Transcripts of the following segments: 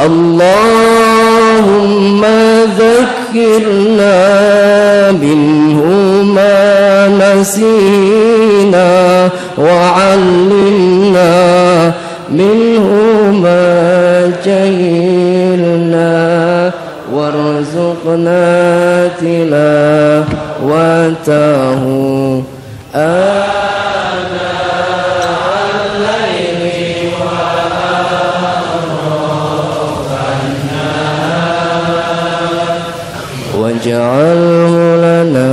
Allahumma dzakirna minhu ma nasina wa 'allimna minhu ma jahilna warzuqna tilawatahu waj'alhu lana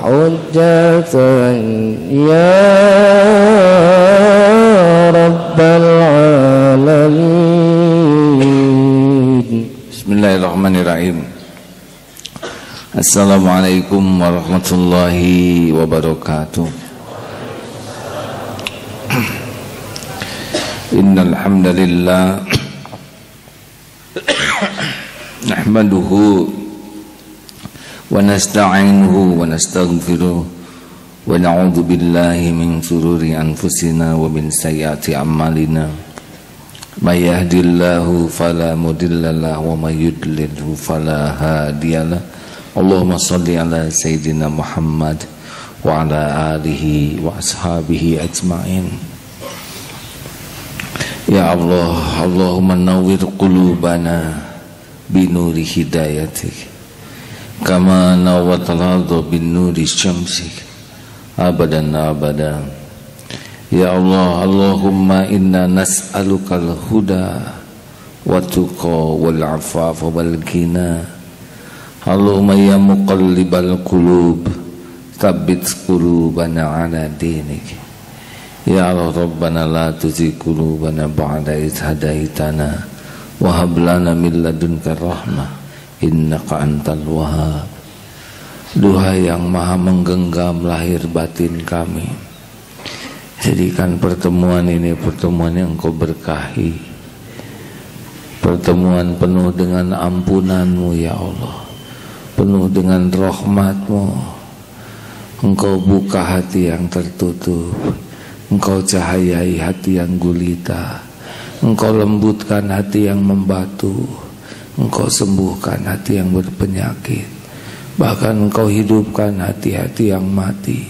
hujjatan ya rabbal alamin. Bismillahirrahmanirrahim. Assalamualaikum warahmatullahi wabarakatuh. Innal hamdalillah nahmaduhu wa nasta'inuhu wa nastaghfiruh wa na'udzu billahi min shururi anfusina wa min sayyiati a'malina. May yahdihillahu fala mudhillalah wa may yudlilhu fala hadiyalah. Allahumma shalli ala sayyidina Muhammad wa ala alihi wa ashabihi ajma'in. Ya Allah, Allahumma nawwir qulubana binuri hidayatik kama nawwatal arda binuri syamsik abadan abadan. Ya Allah, Allahumma inna nas'alukal huda wa tuqa wal afafa wal ghina. Allahumma ya muqallibal qulub tsabbit qulubana ala dinik. Ya Allah, Rabbana la tuzigh qulubana ba'da idh hadaitana wa hab lana min ladunka rahmah innaka antal wahhab. Duhai yang maha menggenggam lahir batin kami, jadikan pertemuan ini pertemuan yang Engkau berkahi, pertemuan penuh dengan ampunan-Mu ya Allah, penuh dengan rahmat-Mu. Engkau buka hati yang tertutup, Engkau cahayai hati yang gulita, Engkau lembutkan hati yang membatu, Engkau sembuhkan hati yang berpenyakit, bahkan Engkau hidupkan hati-hati yang mati.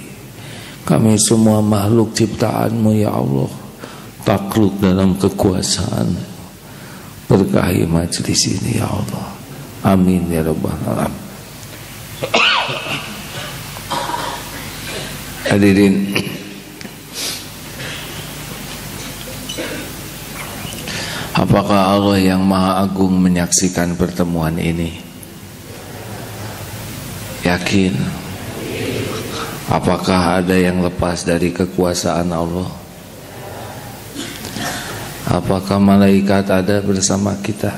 Kami semua makhluk ciptaan-Mu ya Allah, takluk dalam kekuasaan. Berkahi majlis ini ya Allah, amin ya rabbal alamin. Hadirin, apakah Allah yang Maha Agung menyaksikan pertemuan ini? Yakin? Apakah ada yang lepas dari kekuasaan Allah? Apakah malaikat ada bersama kita?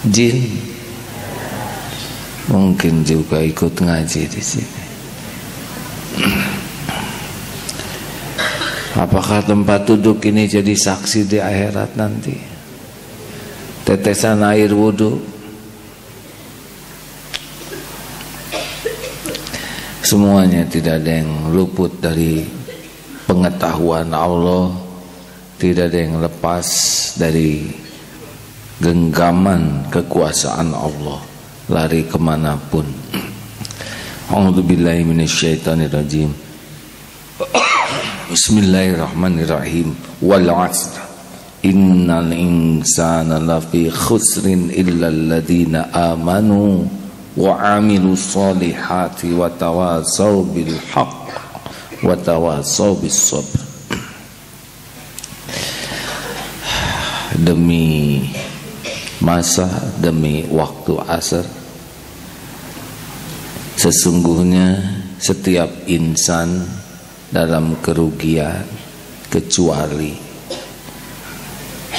Jin mungkin juga ikut ngaji di sini. Apakah tempat duduk ini jadi saksi di akhirat nanti? Tetesan air wudhu, semuanya tidak ada yang luput dari pengetahuan Allah, tidak ada yang lepas dari genggaman kekuasaan Allah, lari kemanapun. A'udzubillahi minasyaitonirrajim. Bismillahirrahmanirrahim. Wal 'asr innal insana lafi khusrin illa alladziina amanu wa 'amilus solihati wa tawasaw bil haqq wa tawasaw bis sabr. Demi masa, demi waktu asar, sesungguhnya setiap insan dalam kerugian kecuali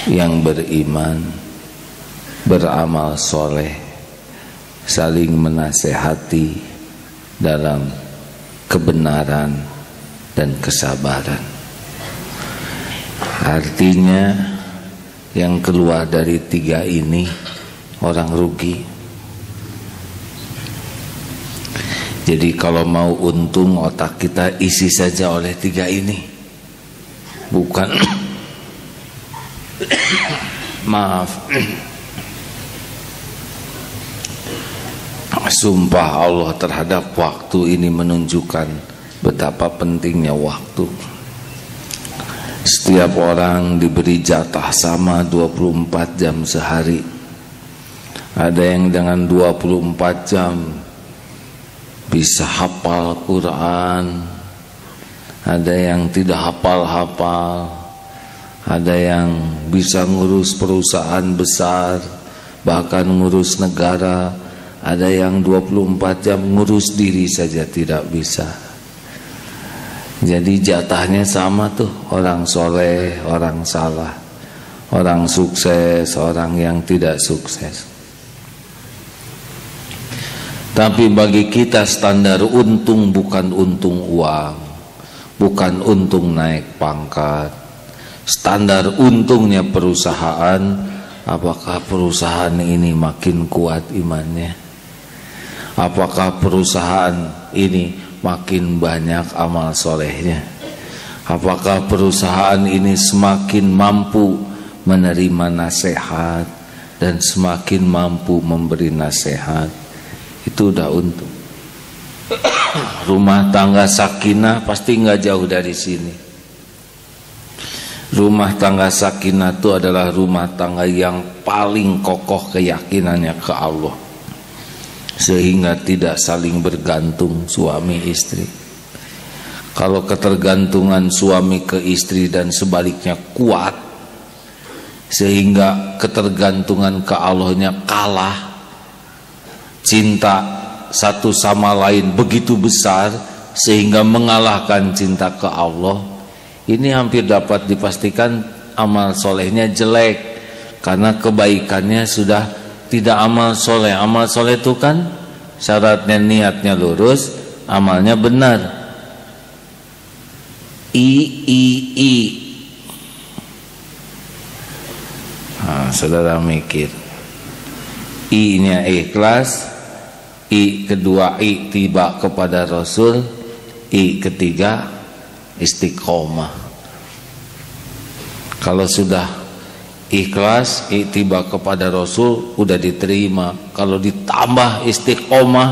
yang beriman, beramal soleh, saling menasehati dalam kebenaran dan kesabaran. Artinya yang keluar dari tiga ini orang rugi. Jadi kalau mau untung, otak kita isi saja oleh tiga ini, bukan Maaf, sumpah Allah terhadap waktu ini menunjukkan betapa pentingnya waktu. Setiap orang diberi jatah sama 24 jam sehari. Ada yang dengan 24 jam bisa hafal Quran, ada yang tidak hafal-hafal, ada yang bisa ngurus perusahaan besar, bahkan ngurus negara. Ada yang 24 jam ngurus diri saja tidak bisa. Jadi jatahnya sama tuh, orang soleh, orang salah, orang sukses, orang yang tidak sukses. Tapi bagi kita standar untung bukan untung uang, bukan untung naik pangkat. Standar untungnya perusahaan, apakah perusahaan ini makin kuat imannya? Apakah perusahaan ini makin banyak amal solehnya? Apakah perusahaan ini semakin mampu menerima nasihat dan semakin mampu memberi nasihat? Itu udah untung. Rumah tangga sakinah pasti nggak jauh dari sini. Rumah tangga sakinah itu adalah rumah tangga yang paling kokoh keyakinannya ke Allah, sehingga tidak saling bergantung suami istri. Kalau ketergantungan suami ke istri dan sebaliknya kuat, sehingga ketergantungan ke Allahnya kalah, cinta satu sama lain begitu besar sehingga mengalahkan cinta ke Allah, ini hampir dapat dipastikan amal solehnya jelek, karena kebaikannya sudah tidak amal soleh. Amal soleh itu kan syaratnya niatnya lurus, amalnya benar. Nah, saudara mikir, I-nya ikhlas, I kedua tiba kepada Rasul, I ketiga istiqomah. Kalau sudah ikhlas, tiba kepada Rasul, udah diterima. Kalau ditambah istiqomah,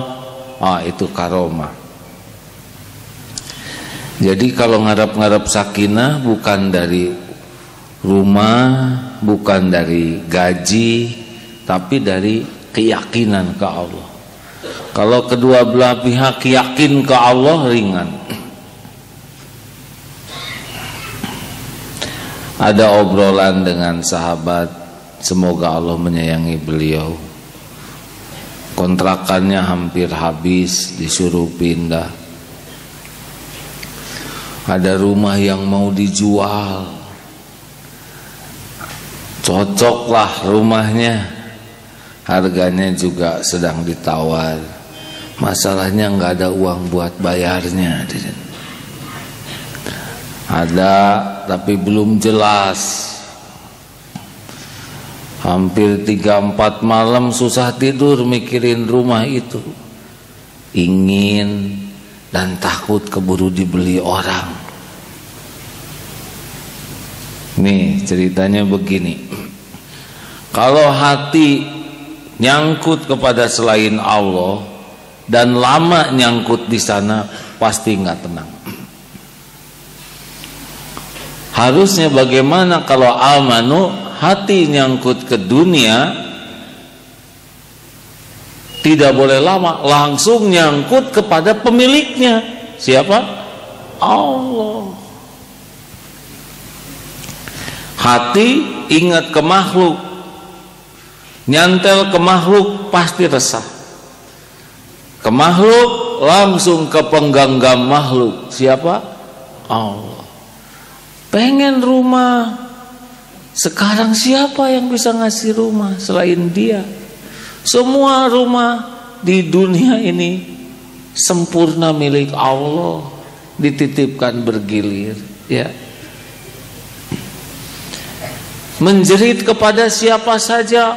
itu karomah. Jadi kalau ngarap-ngarap sakinah bukan dari rumah, bukan dari gaji, tapi dari keyakinan ke Allah. Kalau kedua belah pihak yakin ke Allah, ringan. Ada obrolan dengan sahabat, semoga Allah menyayangi beliau. Kontrakannya hampir habis, disuruh pindah. Ada rumah yang mau dijual, cocoklah rumahnya, harganya juga sedang ditawar. Masalahnya nggak ada uang buat bayarnya. Ada tapi belum jelas. Hampir 3-4 malam susah tidur mikirin rumah itu. Ingin dan takut keburu dibeli orang. Nih ceritanya begini. Kalau hati nyangkut kepada selain Allah dan lama nyangkut di sana, pasti nggak tenang. Harusnya bagaimana kalau amanu, hati nyangkut ke dunia, tidak boleh lama, langsung nyangkut kepada pemiliknya. Siapa? Allah. Hati ingat ke makhluk, nyantel ke makhluk, pasti resah. Ke makhluk langsung ke penggenggam makhluk. Siapa? Allah. Pengen rumah, sekarang siapa yang bisa ngasih rumah selain Dia? Semua rumah di dunia ini sempurna milik Allah, dititipkan bergilir, ya. Menjerit kepada siapa saja,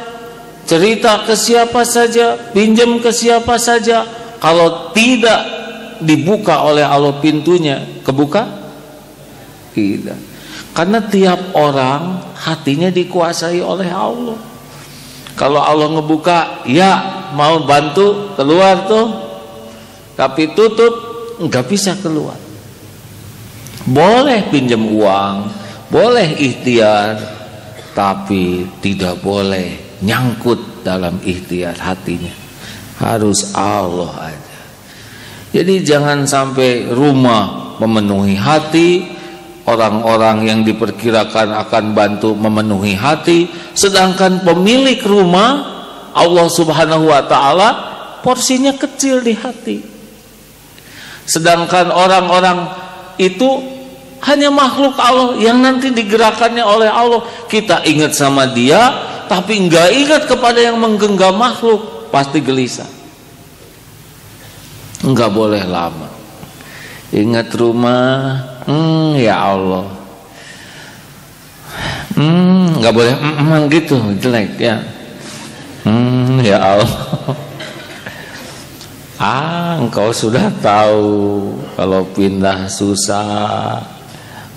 cerita ke siapa saja, pinjam ke siapa saja, kalau tidak dibuka oleh Allah pintunya, kebuka? Tidak. Karena tiap orang hatinya dikuasai oleh Allah. Kalau Allah ngebuka, ya mau bantu keluar tuh, tapi tutup nggak bisa keluar. Boleh pinjam uang, boleh ikhtiar, tapi tidak boleh nyangkut dalam ikhtiar hatinya. Harus Allah aja. Jadi jangan sampai rumah memenuhi hati, orang-orang yang diperkirakan akan bantu memenuhi hati, sedangkan pemilik rumah Allah Subhanahu wa taala porsinya kecil di hati. Sedangkan orang-orang itu hanya makhluk Allah yang nanti digerakkannya oleh Allah. Kita ingat sama dia, tapi enggak ingat kepada yang menggenggam makhluk, pasti gelisah. Enggak boleh lama. Ingat rumah, ya Allah. Enggak boleh gitu, jelek ya. Ya Allah. Engkau sudah tahu kalau pindah susah,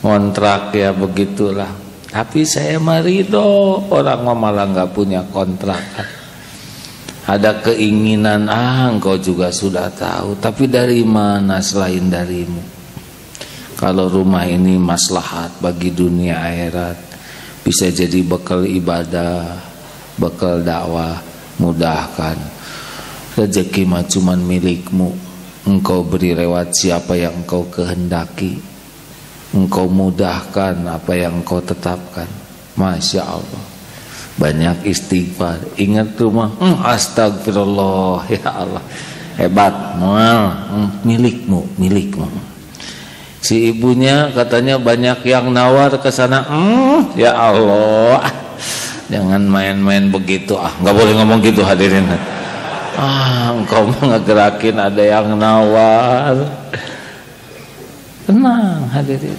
kontrak ya begitulah. Tapi saya marido, orang malah nggak punya kontrakan. Ada keinginan, engkau juga sudah tahu. Tapi dari mana selain darimu? Kalau rumah ini maslahat bagi dunia akhirat, bisa jadi bekal ibadah, bekal dakwah, mudahkan. Rezeki mah cuman milikmu. Engkau beri lewat siapa yang engkau kehendaki. Engkau mudahkan apa yang engkau tetapkan. Masya Allah. Banyak istighfar. Ingat rumah, astagfirullah, ya Allah. Hebat, milikmu, milikmu. Si ibunya katanya banyak yang nawar ke sana. Ya Allah, jangan main-main begitu. Nggak boleh ngomong gitu hadirin. Engkau ngegerakin ada yang nawar. Tenang hadirin.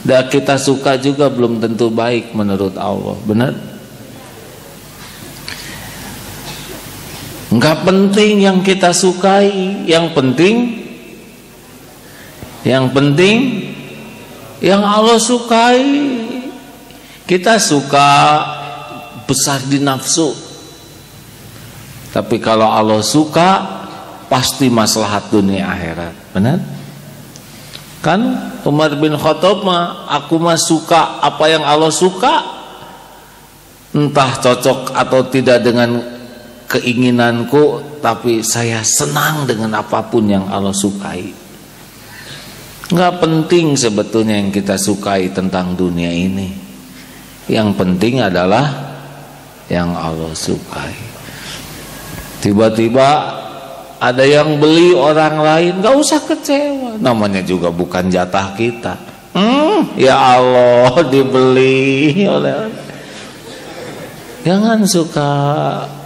Dan kita suka juga belum tentu baik menurut Allah. Benar? Enggak penting yang kita sukai, yang penting yang Allah sukai. Kita suka besar di nafsu, tapi kalau Allah suka pasti maslahat dunia akhirat. Benar? Kan Umar bin Khattab mah, aku mah suka apa yang Allah suka, entah cocok atau tidak dengan keinginanku, tapi saya senang dengan apapun yang Allah sukai. Nggak penting sebetulnya yang kita sukai tentang dunia ini. Yang penting adalah yang Allah sukai. Tiba-tiba ada yang beli orang lain, nggak usah kecewa. Namanya juga bukan jatah kita. Ya Allah, dibeli oleh. Jangan suka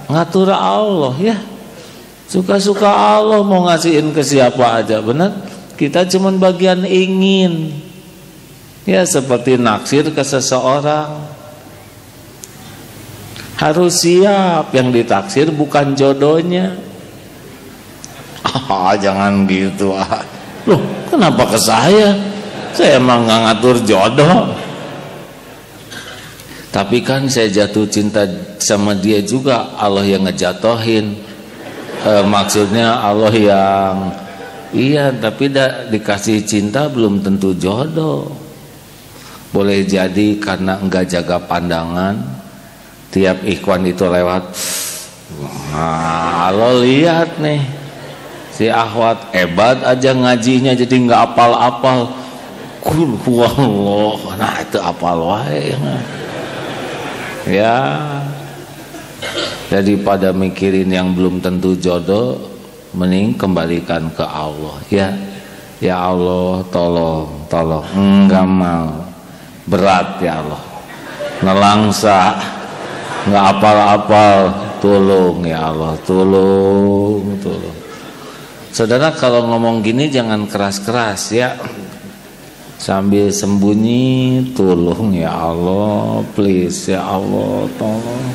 ngatur Allah ya. Suka-suka Allah mau ngasihin ke siapa aja, benar? Kita cuman bagian ingin. Ya seperti naksir ke seseorang. Harus siap, yang ditaksir bukan jodohnya. Jangan gitu. Loh, kenapa ke saya? Saya emang nggak ngatur jodoh. Tapi kan saya jatuh cinta sama dia juga, Allah yang ngejatohin. Maksudnya Allah yang iya, tapi dikasih cinta belum tentu jodoh. Boleh jadi karena enggak jaga pandangan, tiap ikhwan itu lewat, lo lihat nih si akhwat hebat aja ngajinya, jadi enggak apal-apal. Kul huwallah, nah itu apal wae. Ya, daripada mikirin yang belum tentu jodoh, mending kembalikan ke Allah. Ya Allah, tolong, enggak mau. Berat ya Allah, nelangsa, nggak apal-apal, tolong ya Allah, tolong. Saudara kalau ngomong gini jangan keras-keras ya, sambil sembunyi, tolong ya Allah, please ya Allah, tolong.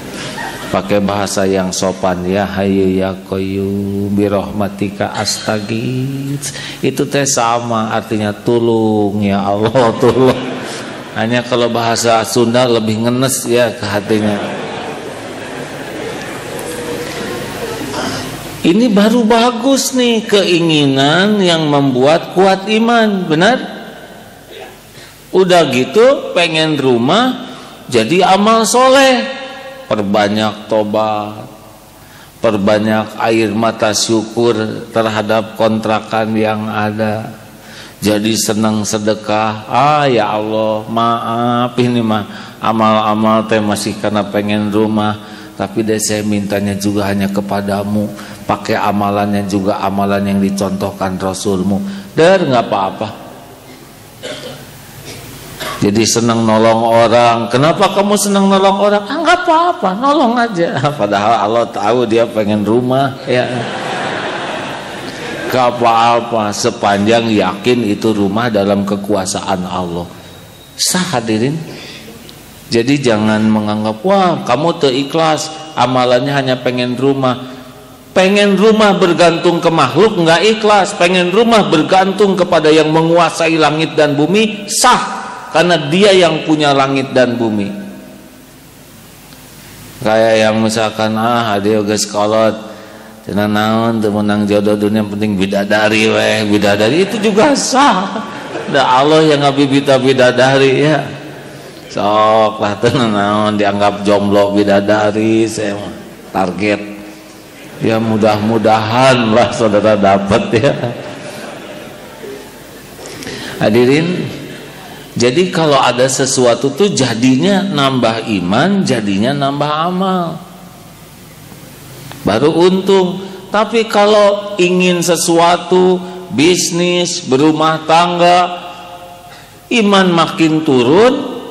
Pakai bahasa yang sopan, ya Hayyu ya Qayyum birahmatika astaghits. Itu teh sama artinya tolong ya Allah, tolong. Hanya kalau bahasa Sunda lebih ngenes ya ke hatinya. Ini baru bagus nih, keinginan yang membuat kuat iman, benar? Udah gitu pengen rumah jadi amal soleh, perbanyak tobat, perbanyak air mata syukur terhadap kontrakan yang ada, jadi senang sedekah. Ya Allah, maaf ini mah amal-amal teh masih karena pengen rumah, tapi deh saya mintanya juga hanya kepadamu, pakai amalannya juga amalan yang dicontohkan Rasulmu. Der, nggak apa-apa. Jadi senang nolong orang. Kenapa kamu senang nolong orang? Nggak apa-apa, nolong aja. Padahal Allah tahu dia pengen rumah, ya. Nggak apa-apa, sepanjang yakin itu rumah dalam kekuasaan Allah. Sah hadirin. Jadi jangan menganggap, wah kamu teu ikhlas, amalannya hanya pengen rumah. Pengen rumah bergantung ke makhluk nggak ikhlas. Pengen rumah bergantung kepada yang menguasai langit dan bumi, sah, karena dia yang punya langit dan bumi. Kayak yang misalkan dia geus kolot cenah naon teu menang jodoh dunia, penting bidadari weh, bidadari itu juga sah. Da Allah yang ngabibita bidadari ya. Sok lah tenang naon dianggap jomblo bidadari, saya target. Ya mudah-mudahan lah saudara dapat ya. Hadirin, jadi kalau ada sesuatu tuh jadinya nambah iman, jadinya nambah amal, baru untung. Tapi kalau ingin sesuatu, bisnis, berumah tangga, iman makin turun,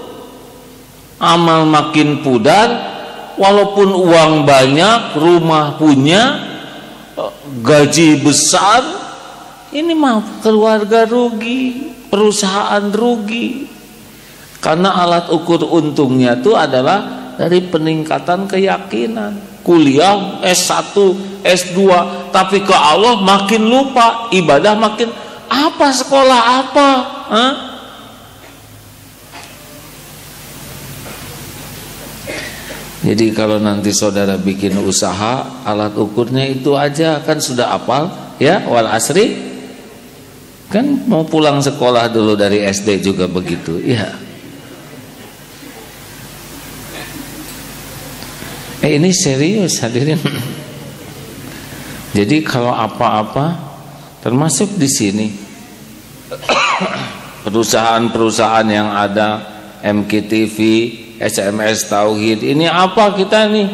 amal makin pudar. Walaupun uang banyak, rumah punya, gaji besar, ini mah keluarga rugi, perusahaan rugi. Karena alat ukur untungnya itu adalah dari peningkatan keyakinan. Kuliah S1, S2, tapi ke Allah makin lupa, ibadah makin apa, sekolah apa? Jadi kalau nanti saudara bikin usaha, alat ukurnya itu aja, kan sudah hafal ya, wal asri. Kan mau pulang sekolah dulu dari SD juga begitu ya. Ini serius hadirin. Jadi kalau apa-apa termasuk di sini perusahaan-perusahaan yang ada, MKTV, SMS Tauhid, ini apa kita nih?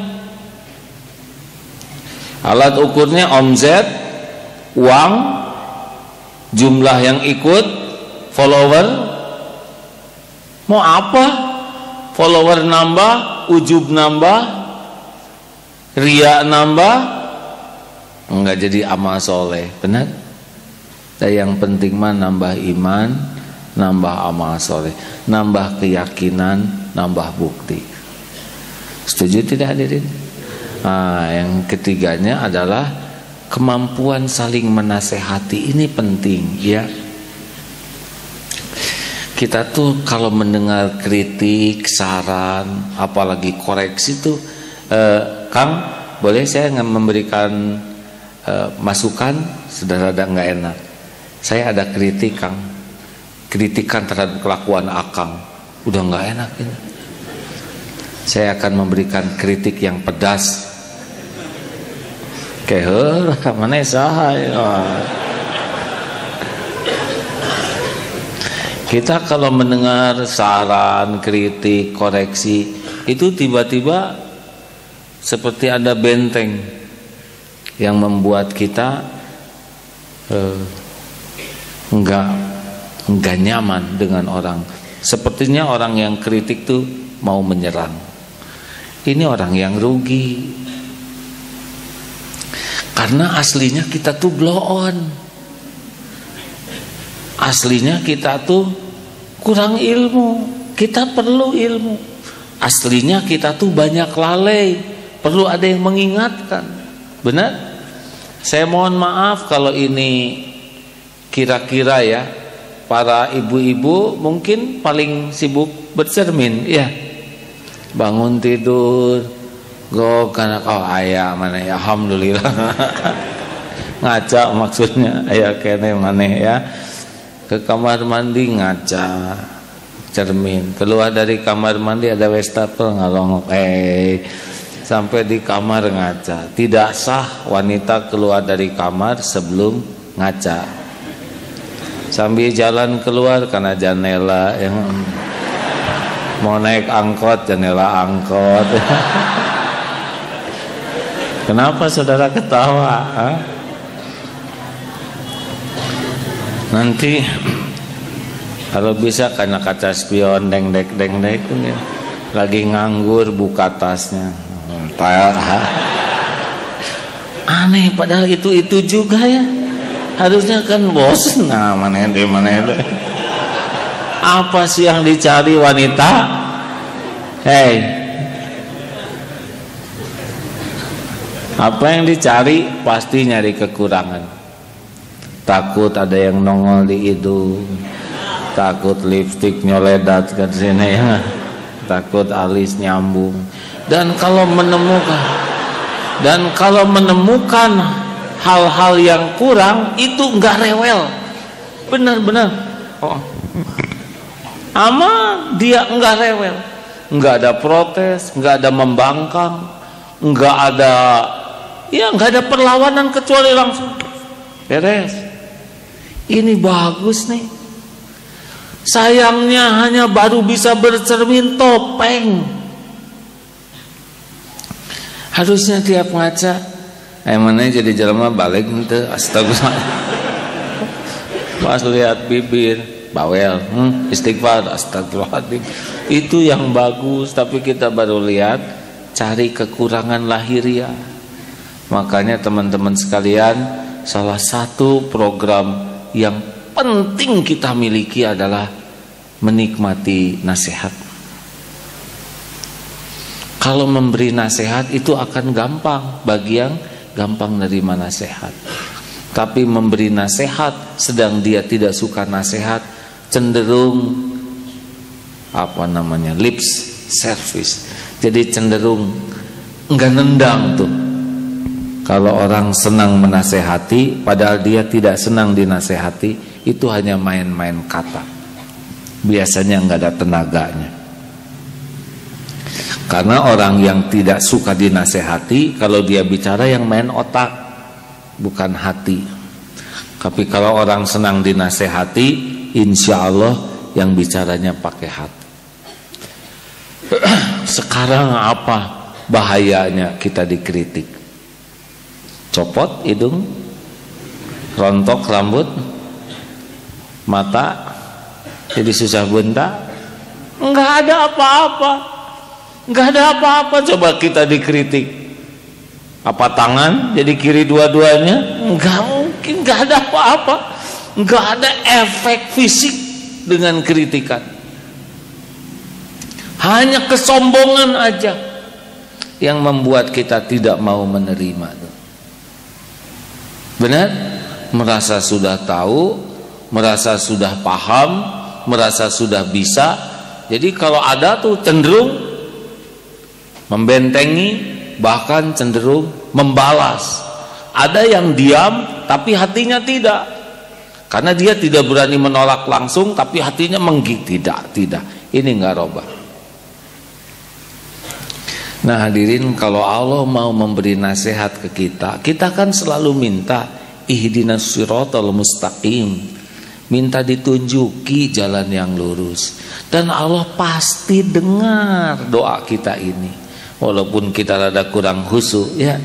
Alat ukurnya omzet, uang, jumlah yang ikut, follower. Mau apa? Follower nambah, ujub nambah, ria nambah, enggak jadi amal soleh, benar? Dan yang penting mah nambah iman, nambah amal soleh, nambah keyakinan, nambah bukti. Setuju tidak hadirin? Yang ketiganya adalah kemampuan saling menasehati. Ini penting ya. Kita tuh kalau mendengar kritik, saran, apalagi koreksi tuh, Kang, boleh saya memberikan masukan? Sudah rada nggak enak. Saya ada kritik, Kang. Kritikan terhadap kelakuan Akang. Udah nggak enak ini. Saya akan memberikan kritik yang pedas. Keher, mana saha? Kita kalau mendengar saran, kritik, koreksi, itu tiba-tiba seperti ada benteng yang membuat kita enggak nyaman dengan orang. Sepertinya orang yang kritik tuh mau menyerang. Ini orang yang rugi. Karena aslinya kita tuh blow on. Aslinya kita tuh kurang ilmu. Kita perlu ilmu. Aslinya kita tuh banyak lalai. Perlu ada yang mengingatkan. Benar? Saya mohon maaf kalau ini kira-kira ya, para ibu-ibu mungkin paling sibuk bercermin, ya. Bangun tidur, go karena ayah mana ya, alhamdulillah. Ngaca maksudnya, ayah kene maneh ya. Ke kamar mandi ngaca cermin, keluar dari kamar mandi ada wastafel ngalongok, sampai di kamar ngaca. Tidak sah wanita keluar dari kamar sebelum ngaca. Sambil jalan keluar karena jendela yang mau naik angkot, jendela angkot. Kenapa saudara ketawa? Ha? Nanti kalau bisa karena kaca spion deng-dek ya. Lagi nganggur buka tasnya. Aneh, padahal itu juga ya. Harusnya kan bos. Nah, mana itu. Apa sih yang dicari wanita? Hei, apa yang dicari? Pasti nyari kekurangan. Takut ada yang nongol di hidung, takut lipstik nyoledat ke sini ya, takut alis nyambung. Dan kalau menemukan hal-hal yang kurang itu enggak rewel, benar-benar. Dia enggak rewel, enggak ada protes, enggak ada membangkang, enggak ada perlawanan, kecuali langsung beres. Ini bagus nih. Sayangnya hanya baru bisa bercermin topeng. Harusnya tiap ngaca mana jadi jelema balik ente, astagfirullah. Pas lihat bibir bawel, istighfar, astagfirullahaladzim. Itu yang bagus, tapi kita baru lihat cari kekurangan lahiriah. Makanya teman-teman sekalian, salah satu program yang penting kita miliki adalah menikmati nasihat. Kalau memberi nasihat itu akan gampang bagi yang gampang nerima nasihat. Tapi memberi nasihat sedang dia tidak suka nasihat, cenderung lips service. Jadi cenderung enggak nendang tuh. Kalau orang senang menasehati padahal dia tidak senang dinasehati, itu hanya main-main kata. Biasanya enggak ada tenaganya. Karena orang yang tidak suka dinasehati, kalau dia bicara yang main otak, bukan hati. Tapi kalau orang senang dinasehati, insya Allah yang bicaranya pakai hati. Sekarang apa bahayanya kita dikritik? Copot hidung, rontok rambut, mata jadi susah bentak, enggak ada apa-apa. Enggak ada apa-apa. Coba kita dikritik, apa tangan jadi kiri dua-duanya? Enggak mungkin, enggak ada apa-apa. Enggak ada efek fisik dengan kritikan. Hanya kesombongan aja yang membuat kita tidak mau menerima. Benar? Merasa sudah tahu, merasa sudah paham, merasa sudah bisa. Jadi kalau ada tuh cenderung membentengi, bahkan cenderung membalas. Ada yang diam tapi hatinya tidak, karena dia tidak berani menolak langsung tapi hatinya tidak. Ini enggak robah. Nah hadirin, kalau Allah mau memberi nasihat ke kita, kita kan selalu minta ihdinas siratal mustaqim, minta ditunjuki jalan yang lurus. Dan Allah pasti dengar doa kita ini. Walaupun kita rada kurang khusyuk ya.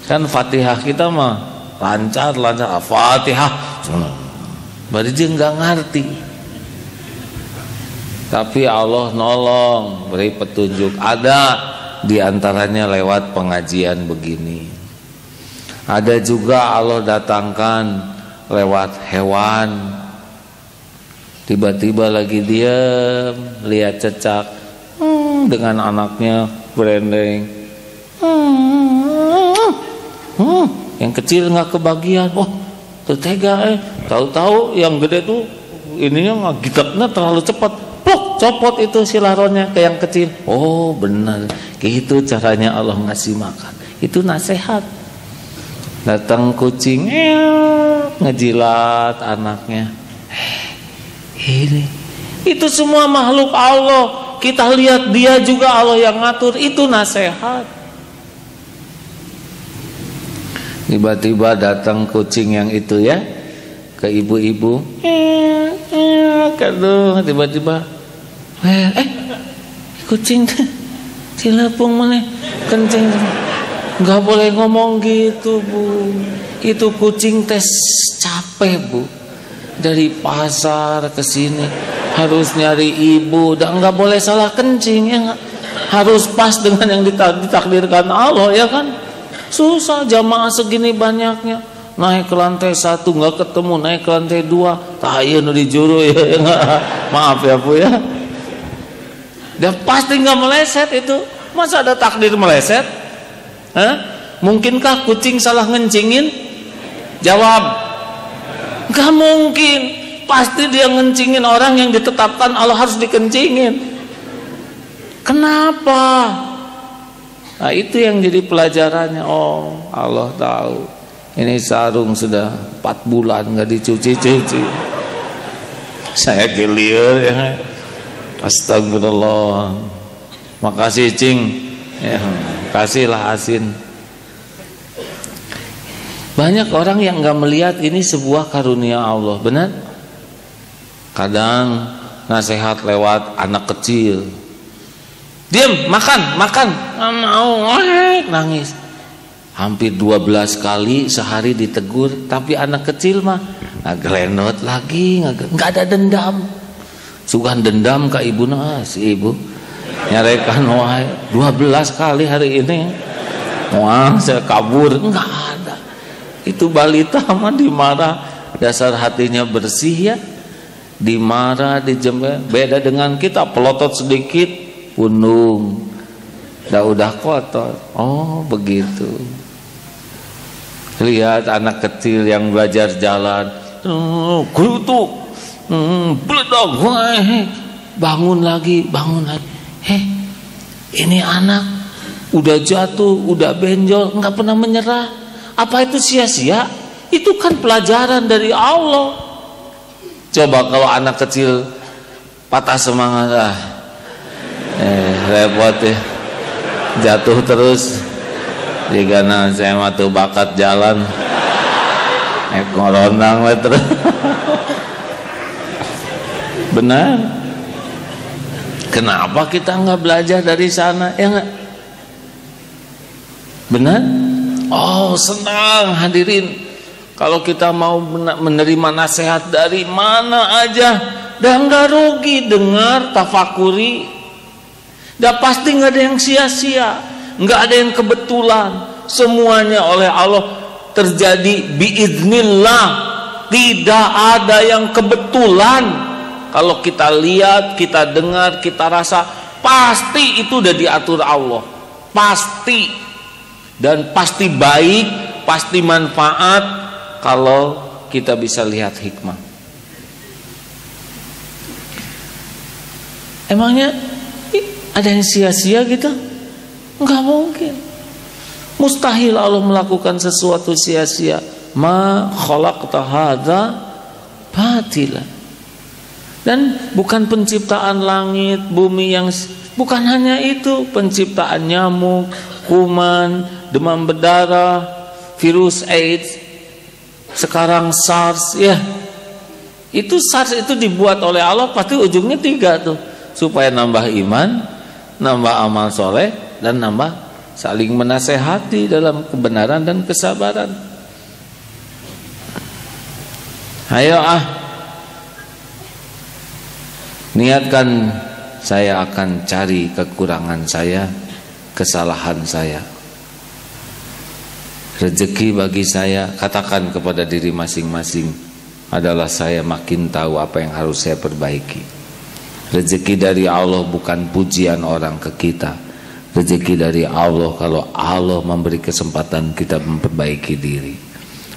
Kan Fatihah kita mah lancar Fatihah. Berarti dia enggak ngerti. Tapi Allah nolong, beri petunjuk. Ada di antaranya lewat pengajian begini. Ada juga Allah datangkan lewat hewan. Tiba-tiba lagi diam, lihat cecak, dengan anaknya berendeng, yang kecil nggak kebagian. tuh tega tahu-tahu yang gede tuh ininya ngagitapnya terlalu cepat, plok copot itu silaronnya ke yang kecil. Oh benar, gitu caranya Allah ngasih makan. Itu nasihat. Datang kucing ngejilat anaknya. Ini itu semua makhluk Allah, kita lihat dia juga Allah yang ngatur. Itu nasihat. Tiba-tiba datang kucing yang itu ya ke ibu-ibu. Tiba-tiba kucing Cilapung mana kencing. Nggak boleh ngomong gitu, Bu. Itu kucing tes capek, Bu. Dari pasar ke sini harus nyari ibu, dan nggak boleh salah kencing ya. Harus pas dengan yang ditakdirkan Allah ya kan. Susah jamaah segini banyaknya. Naik ke lantai 1 nggak ketemu, naik ke lantai 2 tayo nu dijuru ya. Maaf ya Bu ya. Dan pasti nggak meleset itu. Masa ada takdir meleset? Mungkinkah kucing salah ngencingin? Jawab. Gak mungkin. Pasti dia ngencingin orang yang ditetapkan Allah harus dikencingin. Kenapa? Nah itu yang jadi pelajarannya. Oh Allah tahu. Ini sarung sudah 4 bulan gak dicuci-cuci. Saya gelir ya. Astagfirullah. Makasih Cing ya. Kasihlah asin. Banyak orang yang nggak melihat ini sebuah karunia Allah, benar? Kadang nasihat lewat anak kecil. Diam, makan, nggak mau, nangis. Hampir 12 kali sehari ditegur, tapi anak kecil mah ngelenot lagi, nggak ada dendam. Sugan dendam ke ibu si ibu. Nyarekan wae 12 kali hari ini. Wah, saya kabur, enggak ada. Itu balita mah dimarah, dasar hatinya bersih ya. Dimarah, dijembe. Beda dengan kita pelotot sedikit punung. Udah kotor. Oh, begitu. Lihat anak kecil yang belajar jalan. Gerutuk. Beledak. Bangun lagi. Ini anak udah jatuh, udah benjol, nggak pernah menyerah. Apa itu sia-sia? Itu kan pelajaran dari Allah. Coba kalau anak kecil patah semangat, repot ya, jatuh terus. Jika saya matu bakat jalan, koronang terus. Benar. Kenapa kita nggak belajar dari sana? Ya nggak? Benar? Oh senang hadirin. Kalau kita mau menerima nasihat dari mana aja, dan nggak rugi dengar, tafakuri. Dan pasti nggak ada yang sia-sia, nggak ada yang kebetulan. Semuanya oleh Allah terjadi biiznillah. Tidak ada yang kebetulan. Kalau kita lihat, kita dengar, kita rasa, pasti itu udah diatur Allah. Pasti. Dan pasti baik, pasti manfaat kalau kita bisa lihat hikmah. Emangnya ada yang sia-sia gitu? Enggak mungkin. Mustahil Allah melakukan sesuatu sia-sia. Ma khalaqta hadza batila. Dan bukan penciptaan langit, bumi yang bukan hanya itu, penciptaan nyamuk, kuman, demam berdarah, virus AIDS, sekarang SARS ya. Itu SARS itu dibuat oleh Allah pasti ujungnya 3 tuh, supaya nambah iman, nambah amal soleh, dan nambah saling menasehati dalam kebenaran dan kesabaran. Ayo niatkan, saya akan cari kekurangan saya, kesalahan saya. Rezeki bagi saya, katakan kepada diri masing-masing, adalah saya makin tahu apa yang harus saya perbaiki. Rezeki dari Allah bukan pujian orang ke kita. Rezeki dari Allah kalau Allah memberi kesempatan kita memperbaiki diri.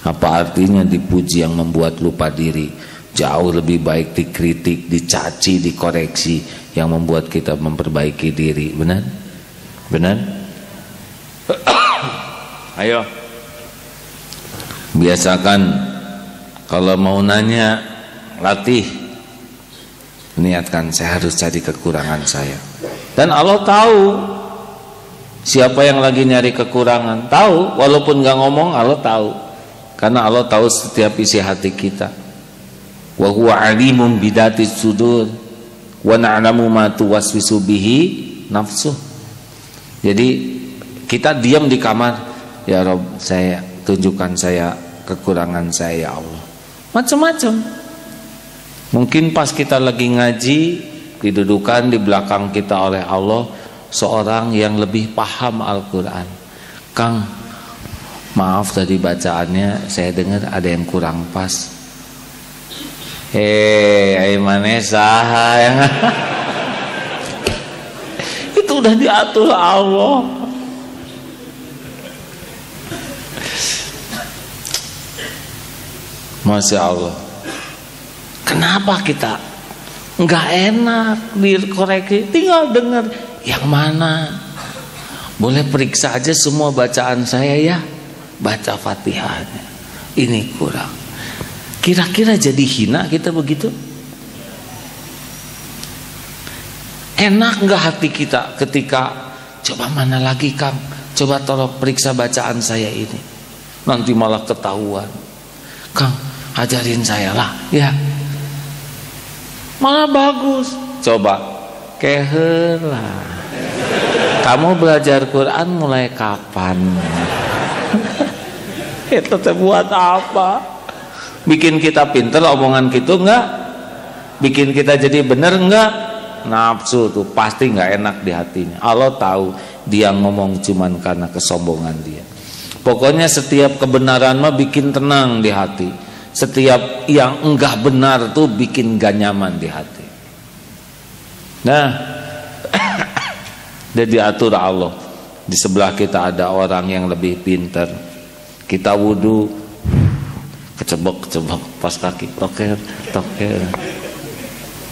Apa artinya dipuji yang membuat lupa diri? Jauh lebih baik dikritik, dicaci, dikoreksi yang membuat kita memperbaiki diri. Benar? Benar? Ayo. Biasakan kalau mau nanya, latih. Niatkan saya harus cari kekurangan saya. Dan Allah tahu siapa yang lagi nyari kekurangan. Tahu, walaupun gak ngomong Allah tahu. Karena Allah tahu setiap isi hati kita. Wa huwa alimun bidatis sudur wa na'lamu ma tuwaswisu bihi nafsuh. Jadi kita diam di kamar, ya Rob, saya tunjukkan saya kekurangan saya ya Allah. Macam-macam. Mungkin pas kita lagi ngaji, didudukan di belakang kita oleh Allah seorang yang lebih paham Al-Quran. Kang, maaf tadi bacaannya saya dengar ada yang kurang pas. Aimane saha yang itu udah diatur Allah. Masya Allah. Kenapa kita nggak enak dikoreksi? Tinggal dengar yang mana. Boleh periksa aja semua bacaan saya ya. Baca Fatihahnya. Ini kurang. Kira-kira jadi hina kita begitu? Enak nggak hati kita ketika coba mana lagi Kang? Coba tolong periksa bacaan saya ini. Nanti malah ketahuan. Kang, ajarin saya lah ya. Malah bagus. Coba kehelah. Kamu belajar Quran mulai kapan? Itu buat apa? Bikin kita pinter omongan gitu enggak? Bikin kita jadi bener enggak? Nafsu tuh pasti enggak enak di hatinya. Allah tahu dia ngomong cuman karena kesombongan dia. Pokoknya setiap kebenaran mah bikin tenang di hati. Setiap yang enggak benar tuh bikin gak nyaman di hati. Nah, dia diatur Allah. Di sebelah kita ada orang yang lebih pintar. Kita wudu, kecebok pas kaki, toker.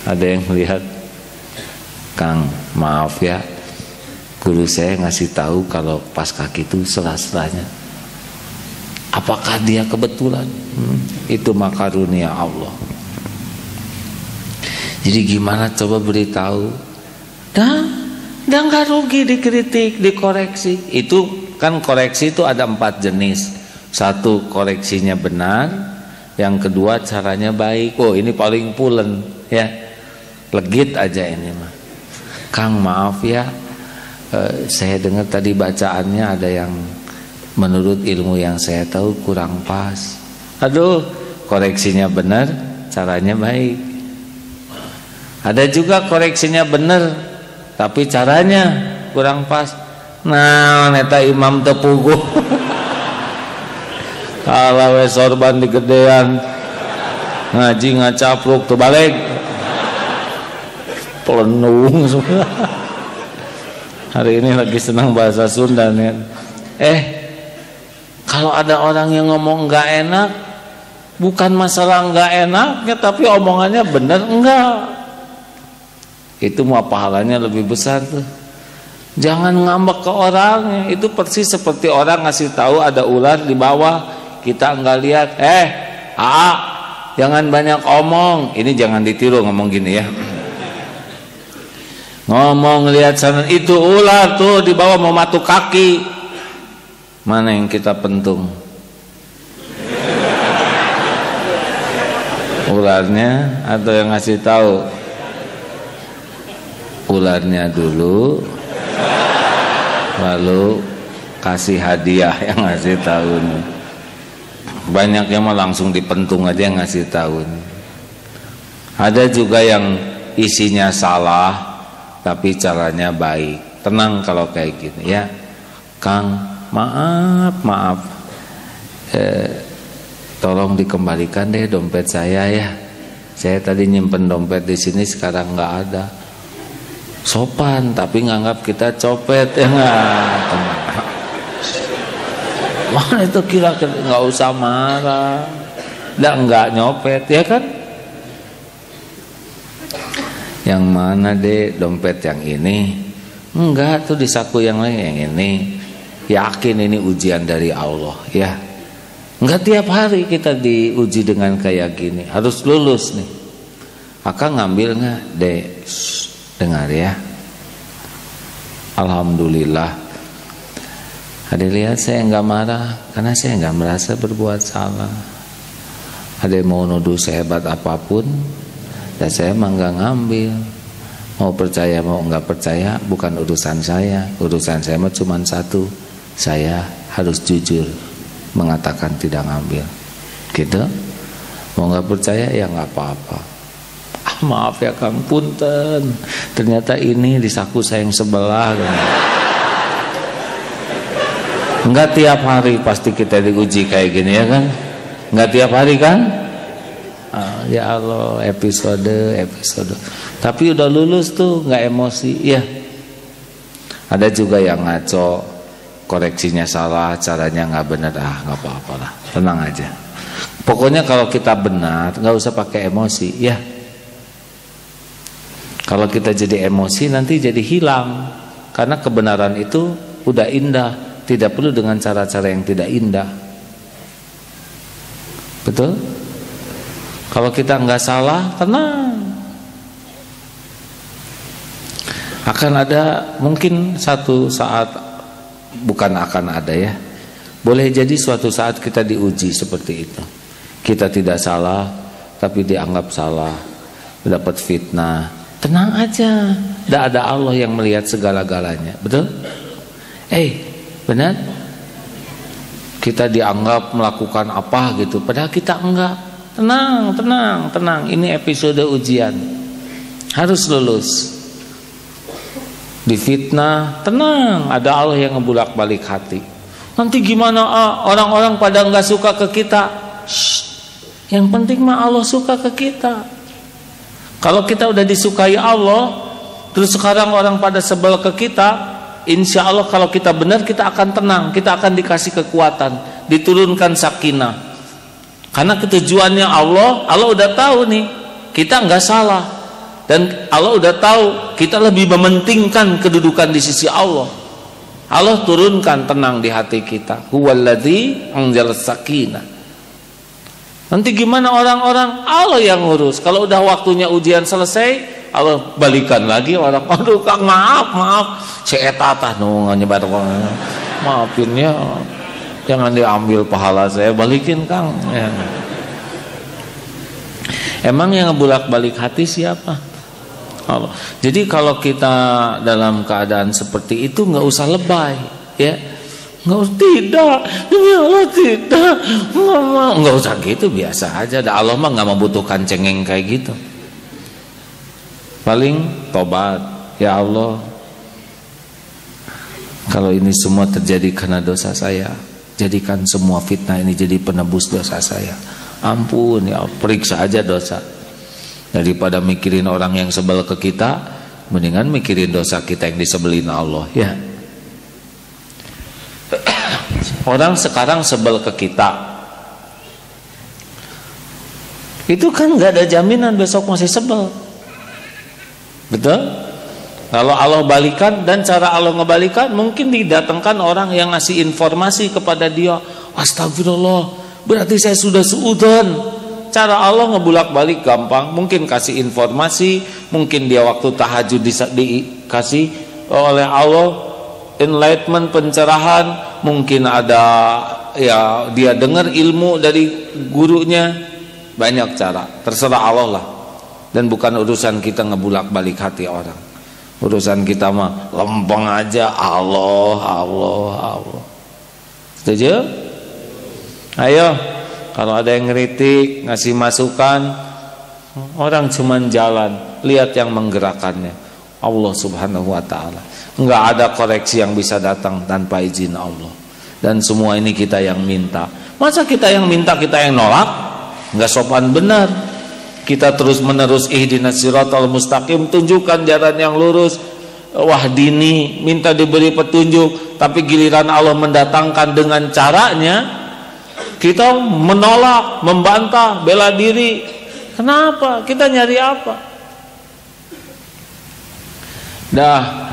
Ada yang melihat, Kang, maaf ya, guru saya ngasih tahu kalau pas kaki itu sela-selanya. Apakah dia kebetulan? Itu makarunia Allah. Jadi gimana coba beritahu? Dan nggak rugi dikritik, dikoreksi. Itu kan koreksi itu ada 4 jenis. Satu, koreksinya benar. Yang kedua, caranya baik. Oh, ini paling pulen ya. Legit aja ini mah. Kang, maaf ya, saya dengar tadi bacaannya ada yang menurut ilmu yang saya tahu kurang pas. Aduh, koreksinya benar, caranya baik. Ada juga koreksinya benar, tapi caranya kurang pas. Nah, neta imam tepuguh. Kalau we sorban di gedean, ngaji ngacapluk terbalik, pelenung semua. Hari ini lagi senang bahasa Sunda nih. Kalau ada orang yang ngomong nggak enak, bukan masalah nggak enaknya, tapi omongannya benar enggak. Itu mah pahalanya lebih besar tuh. Jangan ngambek ke orangnya. Itu persis seperti orang ngasih tahu ada ular di bawah, kita enggak lihat. Jangan banyak omong. Ini jangan ditiru ngomong gini ya. Ngomong lihat sana, itu ular tuh di bawah mau matuk kaki. Mana yang kita pentung? Ularnya atau yang ngasih tahu? Ularnya dulu, lalu kasih hadiah yang ngasih tahu. Banyak yang mah langsung dipentung aja yang ngasih tahu. Ada juga yang isinya salah tapi caranya baik. Tenang kalau kayak gini ya. Kang, maaf, tolong dikembalikan deh dompet saya ya. Saya tadi nyimpen dompet di sini, sekarang nggak ada. Sopan tapi nganggap kita copet ya nggak. Mana itu kira-kira, nggak usah marah, nggak nyopet ya kan? Yang mana deh dompet yang ini? Enggak, tuh di saku yang lain yang ini. Yakin ini ujian dari Allah ya. Enggak tiap hari kita diuji dengan kayak gini. Harus lulus nih. Akang ngambil nggak deh? Dengar ya. Alhamdulillah. Ada lihat saya nggak marah karena saya nggak merasa berbuat salah. Ada yang mau nuduh saya hebat apapun, dan saya emang nggak ngambil. Mau percaya mau nggak percaya bukan urusan saya. Urusan saya mah cuma satu, saya harus jujur mengatakan tidak ngambil. Gitu. Mau nggak percaya ya nggak apa-apa. Maaf ya Kang, punten. Ternyata ini di saku saya yang sebelah. Enggak tiap hari pasti kita diuji kayak gini ya kan? Enggak tiap hari kan? Ya Allah, episode. Tapi udah lulus tuh, nggak emosi ya. Ada juga yang ngaco, koreksinya salah, caranya nggak benar, nggak apa-apa lah, tenang aja. Pokoknya kalau kita benar, nggak usah pakai emosi ya. Kalau kita jadi emosi nanti jadi hilang, karena kebenaran itu udah indah, tidak perlu dengan cara-cara yang tidak indah. Betul? Kalau kita nggak salah, tenang. Akan ada mungkin satu saat, bukan akan ada ya, boleh jadi suatu saat kita diuji seperti itu. Kita tidak salah, tapi dianggap salah, dapat fitnah. Tenang aja, tidak ada Allah yang melihat segala-galanya. Betul? Benar? Kita dianggap melakukan apa gitu, padahal kita enggak. Tenang. Ini episode ujian, harus lulus. Difitnah, tenang, ada Allah yang ngebulak-balik hati. Nanti gimana orang-orang pada enggak suka ke kita? Yang penting mah Allah suka ke kita. Kalau kita udah disukai Allah, terus sekarang orang pada sebel ke kita, insya Allah kalau kita benar kita akan tenang, kita akan dikasih kekuatan, diturunkan sakinah. Karena ketujuannya Allah udah tahu nih kita nggak salah, dan Allah udah tahu kita lebih mementingkan kedudukan di sisi Allah. Allah turunkan tenang di hati kita. Huwallazi anzala sakinah. Nanti gimana orang-orang? Allah yang ngurus. Kalau udah waktunya ujian selesai, Allah balikan lagi orang. Aduh Kang, maaf. Saya tatah nyebar maafin ya. Jangan diambil pahala saya, balikin Kang. Ya. Emang yang ngebulak-balik hati siapa? Allah. Jadi kalau kita dalam keadaan seperti itu nggak usah lebay, ya. Tidak, demi Allah tidak, nggak usah gitu, biasa aja. Allah mah nggak membutuhkan cengeng kayak gitu. Paling tobat, ya Allah, kalau ini semua terjadi karena dosa saya, jadikan semua fitnah ini jadi penebus dosa saya. Ampun ya, periksa aja dosa. Daripada mikirin orang yang sebel ke kita, mendingan mikirin dosa kita yang disebelin Allah ya. Orang sekarang sebel ke kita, itu kan nggak ada jaminan besok masih sebel. Betul? Kalau Allah balikan, dan cara Allah ngebalikan mungkin didatangkan orang yang ngasih informasi kepada dia. Astagfirullah, berarti saya sudah suudzon. Cara Allah ngebulak balik gampang. Mungkin kasih informasi, mungkin dia waktu tahajud dikasih oleh Allah enlightenment, pencerahan. Mungkin ada ya dia dengar ilmu dari gurunya. Banyak cara, terserah Allah lah. Dan bukan urusan kita ngebulak balik hati orang. Urusan kita mah lempeng aja, Allah. Setuju? Ayo, kalau ada yang ngeritik, ngasih masukan, orang cuman jalan, lihat yang menggerakkannya, Allah Subhanahu wa taala. Enggak ada koreksi yang bisa datang tanpa izin Allah. Dan semua ini kita yang minta. Masa kita yang minta, kita yang nolak? Enggak sopan benar. Kita terus menerus ihdinas siratal mustaqim, tunjukkan jalan yang lurus. wahdini, minta diberi petunjuk, tapi giliran Allah mendatangkan dengan caranya, kita menolak, membantah, bela diri. Kenapa? Kita nyari apa? Dah,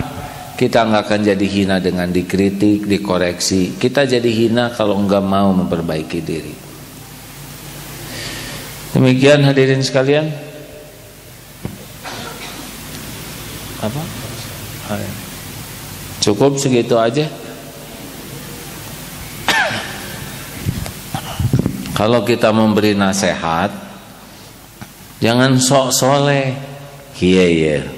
kita nggak akan jadi hina dengan dikritik, dikoreksi. Kita jadi hina kalau nggak mau memperbaiki diri. Demikian hadirin sekalian. Apa? Cukup segitu aja. Kalau kita memberi nasihat, jangan sok soleh. Iya.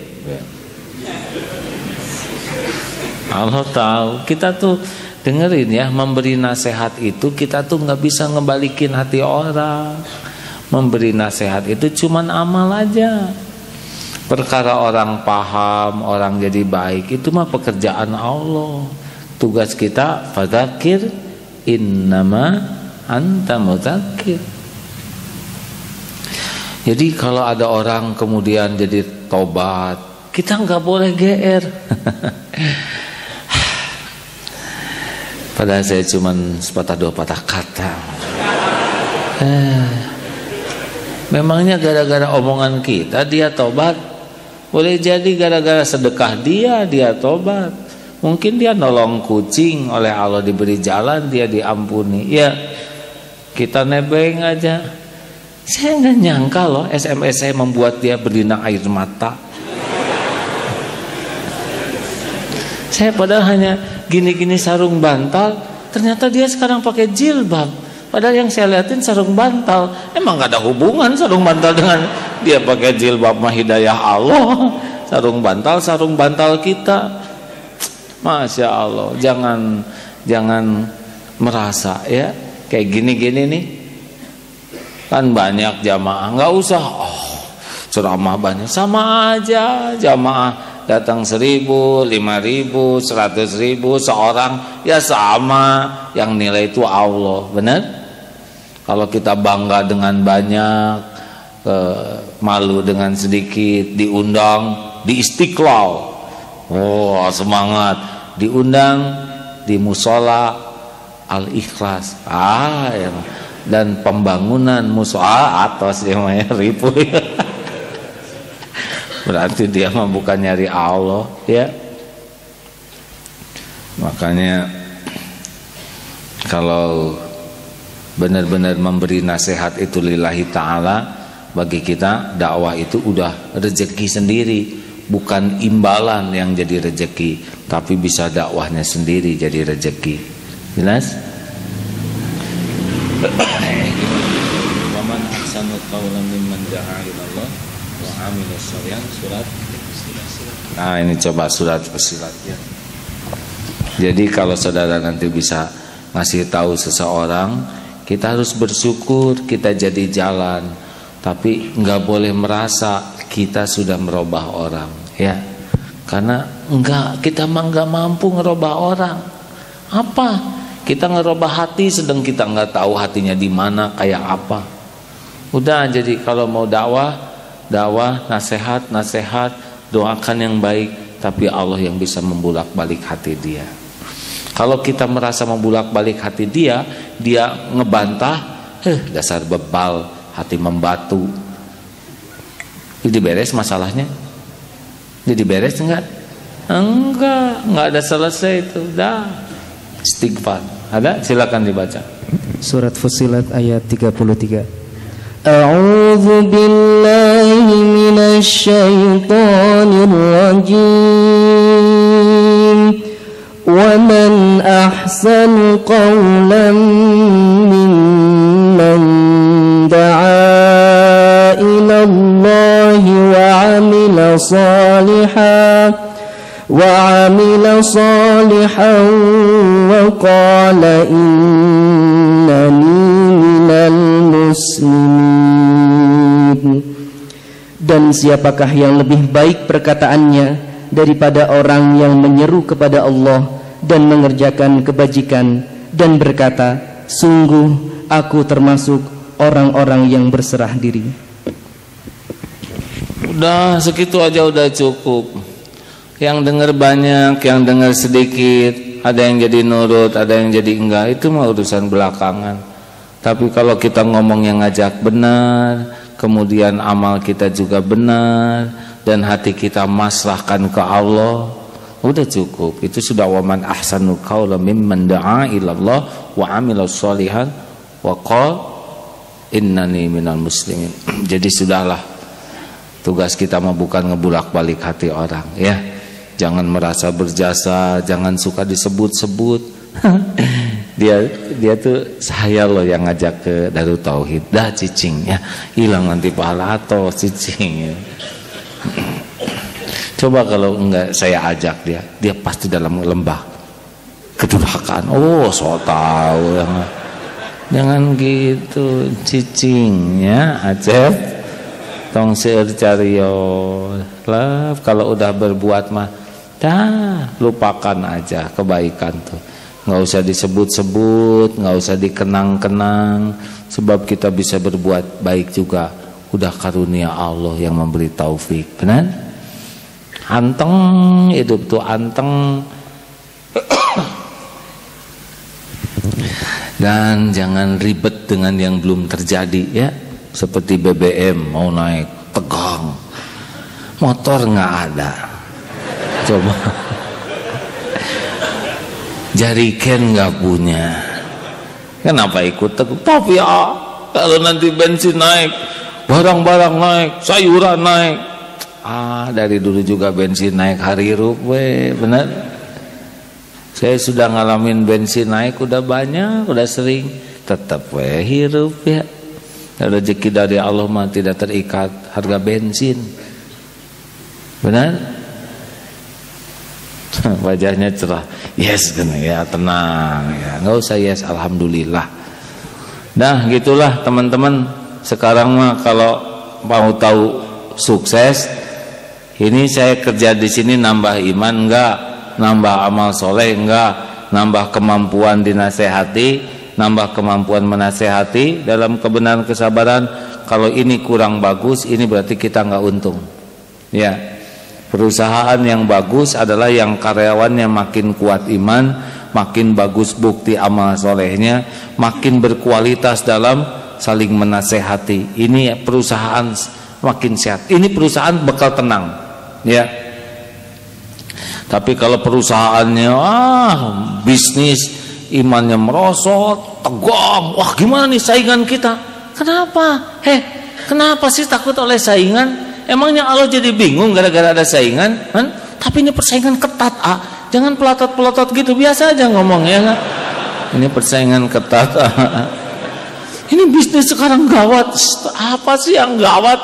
Allah tahu. Kita tuh dengerin ya, memberi nasihat itu kita tuh nggak bisa ngebalikin hati orang. Memberi nasihat itu cuman amal aja. Perkara orang paham, orang jadi baik, itu mah pekerjaan Allah. Tugas kita fadzakir innama anta mudzakir. Jadi kalau ada orang kemudian jadi tobat, kita nggak boleh GR. Padahal saya cuman sepatah dua patah kata. Memangnya gara-gara omongan kita dia tobat? Boleh jadi gara-gara sedekah dia tobat. Mungkin dia nolong kucing, oleh Allah diberi jalan, dia diampuni. Ya, kita nebeng aja. Saya nggak nyangka loh SMS saya membuat dia berlinang air mata. Saya padahal hanya gini-gini sarung bantal, ternyata dia sekarang pakai jilbab. Padahal yang saya lihatin sarung bantal. Emang gak ada hubungan sarung bantal dengan dia pakai jilbab, mah hidayah Allah. Sarung bantal kita. Masya Allah. Jangan merasa ya kayak gini-gini nih. Kan banyak jamaah, nggak usah ceramah banyak, sama aja jamaah datang 1.000, 5.000, 100.000 seorang, ya sama, yang nilai itu Allah. Benar? Kalau kita bangga dengan banyak, malu dengan sedikit, diundang di Istiqlal, oh semangat, diundang di musola Al-Ikhlas, ya. Dan pembangunan musola atas yang ribu. Berarti dia mah bukan nyari Allah, ya. Makanya kalau benar-benar memberi nasihat itu lillahi ta'ala, bagi kita dakwah itu udah rezeki sendiri, bukan imbalan yang jadi rezeki, tapi bisa dakwahnya sendiri jadi rezeki. Jelas? Waman ahsanu qawlan mimman da'a ila Allah wa 'amila shalihan. Surat. Nah, ini coba surat Fussilat ya. Jadi kalau saudara nanti bisa ngasih tahu seseorang, kita harus bersyukur kita jadi jalan, tapi nggak boleh merasa kita sudah merubah orang, ya. Karena kita mah nggak mampu ngerubah orang. Apa? Kita ngerubah hati, sedang kita nggak tahu hatinya di mana, kayak apa. Udah, jadi kalau mau dakwah, nasihat, doakan yang baik, tapi Allah yang bisa membulak-balik hati dia. Kalau kita merasa membulak-balik hati dia ngebantah, dasar bebal, hati membatu. Jadi beres masalahnya? Jadi beres enggak? Enggak ada selesai itu. Dah, istighfar. Ada? Silakan dibaca. Surat Fussilat ayat 33. A'udzu billahi minasy syaithanir rajim. Wa man ahsanu qawlan mimman da'a ila Allah wa 'amila salihan wa qala innani minal muslimin. Dan siapakah yang lebih baik perkataannya daripada orang yang menyeru kepada Allah dan mengerjakan kebajikan dan berkata, sungguh aku termasuk orang-orang yang berserah diri. Udah segitu aja udah cukup. Yang dengar banyak, yang dengar sedikit, ada yang jadi nurut, ada yang jadi enggak, itu mah urusan belakangan. Tapi kalau kita ngomong yang ngajak benar, kemudian amal kita juga benar, dan hati kita masrahkan ke Allah, udah cukup. Itu sudah waman ahsanu qawlan mimman da'a ilallah wa amila sholihan wa qala innani minal muslimin. Jadi sudahlah, tugas kita mah bukan ngebulak-balik hati orang, ya. Jangan merasa berjasa, jangan suka disebut-sebut. dia tuh saya loh yang ngajak ke Darut Tauhid. Dah cicing ya, hilang nanti pahala atau cicing ya. Coba kalau enggak saya ajak dia pasti dalam lembah kedurhakaan. Oh, so tahu ya. Jangan gitu, cicing ya, Acep. Tong seueur carios. Lah kalau udah berbuat mah dah lupakan aja kebaikan tuh. Nggak usah disebut-sebut, nggak usah dikenang-kenang, sebab kita bisa berbuat baik juga. Udah karunia Allah yang memberi taufik, benar? Anteng hidup tuh anteng. Dan jangan ribet dengan yang belum terjadi ya. Seperti BBM mau naik tegang, motor nggak ada. Coba jariken nggak punya, kenapa ikut teguh? Tapi ya kalau nanti bensin naik, barang-barang naik, sayuran naik, dari dulu juga bensin naik hari hirup, bener. Saya sudah ngalamin bensin naik, udah banyak, udah sering, tetap hirup ya. Rezeki dari Allah mah tidak terikat harga bensin, benar. Wajahnya cerah, yes ya, tenang ya, nggak usah yes, alhamdulillah. Nah gitulah teman-teman. Sekarang mah kalau mau tahu sukses, ini saya kerja di sini nambah iman enggak, nambah amal soleh enggak, nambah kemampuan dinasehati, nambah kemampuan menasehati dalam kebenaran kesabaran. Kalau ini kurang bagus, ini berarti kita nggak untung ya. Perusahaan yang bagus adalah yang karyawannya makin kuat iman, makin bagus bukti amal solehnya, makin berkualitas dalam saling menasehati. Ini perusahaan makin sehat. Ini perusahaan bakal tenang, ya. Tapi kalau perusahaannya bisnis imannya merosot, tegang, wah gimana nih saingan kita? Kenapa? Kenapa sih takut oleh saingan? Emangnya Allah jadi bingung gara-gara ada saingan? Kan? Tapi ini persaingan ketat, jangan pelotot-pelotot gitu, biasa aja ngomong ya. Ini persaingan ketat. Ini bisnis sekarang gawat. Apa sih yang gawat?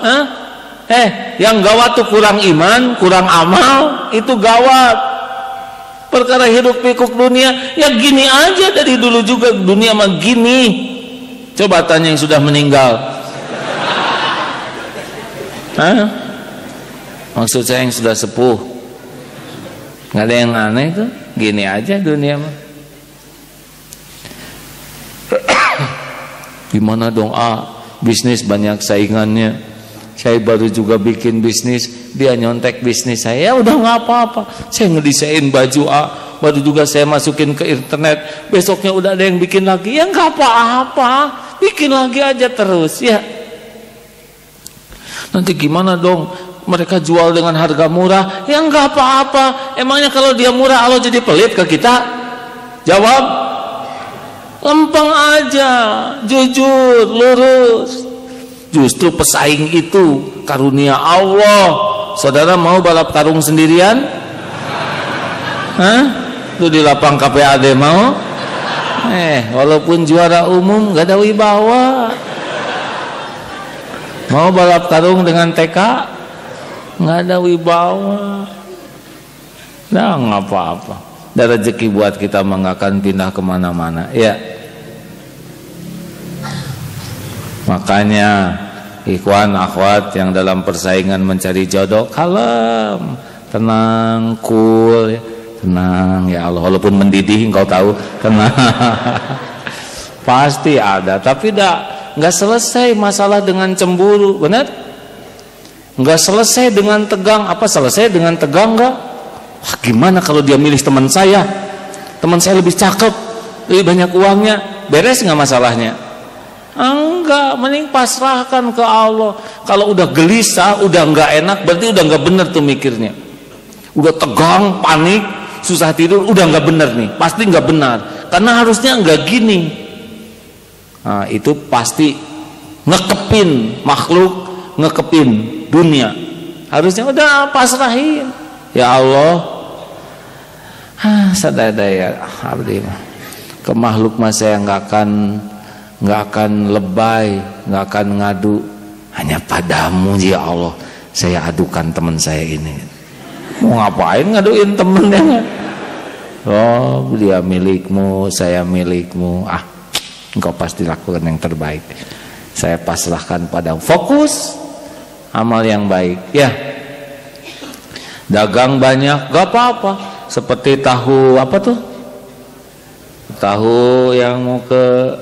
Yang gawat tuh kurang iman, kurang amal, itu gawat. Perkara hidup pikuk dunia, ya gini aja dari dulu juga dunia mah gini. Coba tanya yang sudah meninggal. Maksud saya yang sudah sepuh, nggak ada yang aneh tuh, gini aja dunia mah. Gimana dong? Bisnis banyak saingannya. Saya baru juga bikin bisnis, dia nyontek bisnis saya. Ya udah nggak apa-apa. Saya ngedesain baju baru juga saya masukin ke internet. Besoknya udah ada yang bikin lagi. Ya nggak apa-apa, bikin lagi aja terus ya. Nanti gimana dong? Mereka jual dengan harga murah. Ya nggak apa-apa. Emangnya kalau dia murah Allah jadi pelit ke kita? Jawab, lempeng aja, jujur, lurus. Justru pesaing itu karunia Allah. Saudara mau balap karung sendirian? Lu di lapang KPAD mau? Walaupun juara umum gak ada wibawa. Mau balap karung dengan TK? Nggak ada wibawa. Nah nggak apa-apa. Ada rezeki buat kita nggak akan pindah kemana-mana ya. Makanya ikhwan akhwat yang dalam persaingan mencari jodoh, kalem, tenang, cool, tenang ya Allah. Walaupun mendidih engkau tahu, tenang. Pasti ada, tapi nggak selesai masalah dengan cemburu, benar? Nggak selesai dengan tegang. Apa selesai dengan tegang? Nggak. Wah, gimana kalau dia milih teman saya lebih cakep, lebih banyak uangnya, beres nggak masalahnya? Enggak, mending pasrahkan ke Allah. Kalau udah gelisah, udah nggak enak, berarti udah nggak bener tuh mikirnya. Udah tegang, panik, susah tidur, udah nggak bener nih, pasti nggak benar. Karena harusnya nggak gini. Nah, itu pasti ngekepin makhluk, ngekepin dunia. Harusnya udah pasrahin. Ya Allah, sadada ya abdi, ke makhluk mah saya nggak akan lebay, nggak akan ngadu, hanya padamu ya Allah saya adukan teman saya ini. Mau ngapain ngaduin temennya? Oh, dia milikmu, saya milikmu. Engkau pasti lakukan yang terbaik. Saya pasrahkan padamu. Fokus amal yang baik. Ya, dagang banyak, gak apa-apa. Seperti tahu apa tuh? Tahu yang mau ke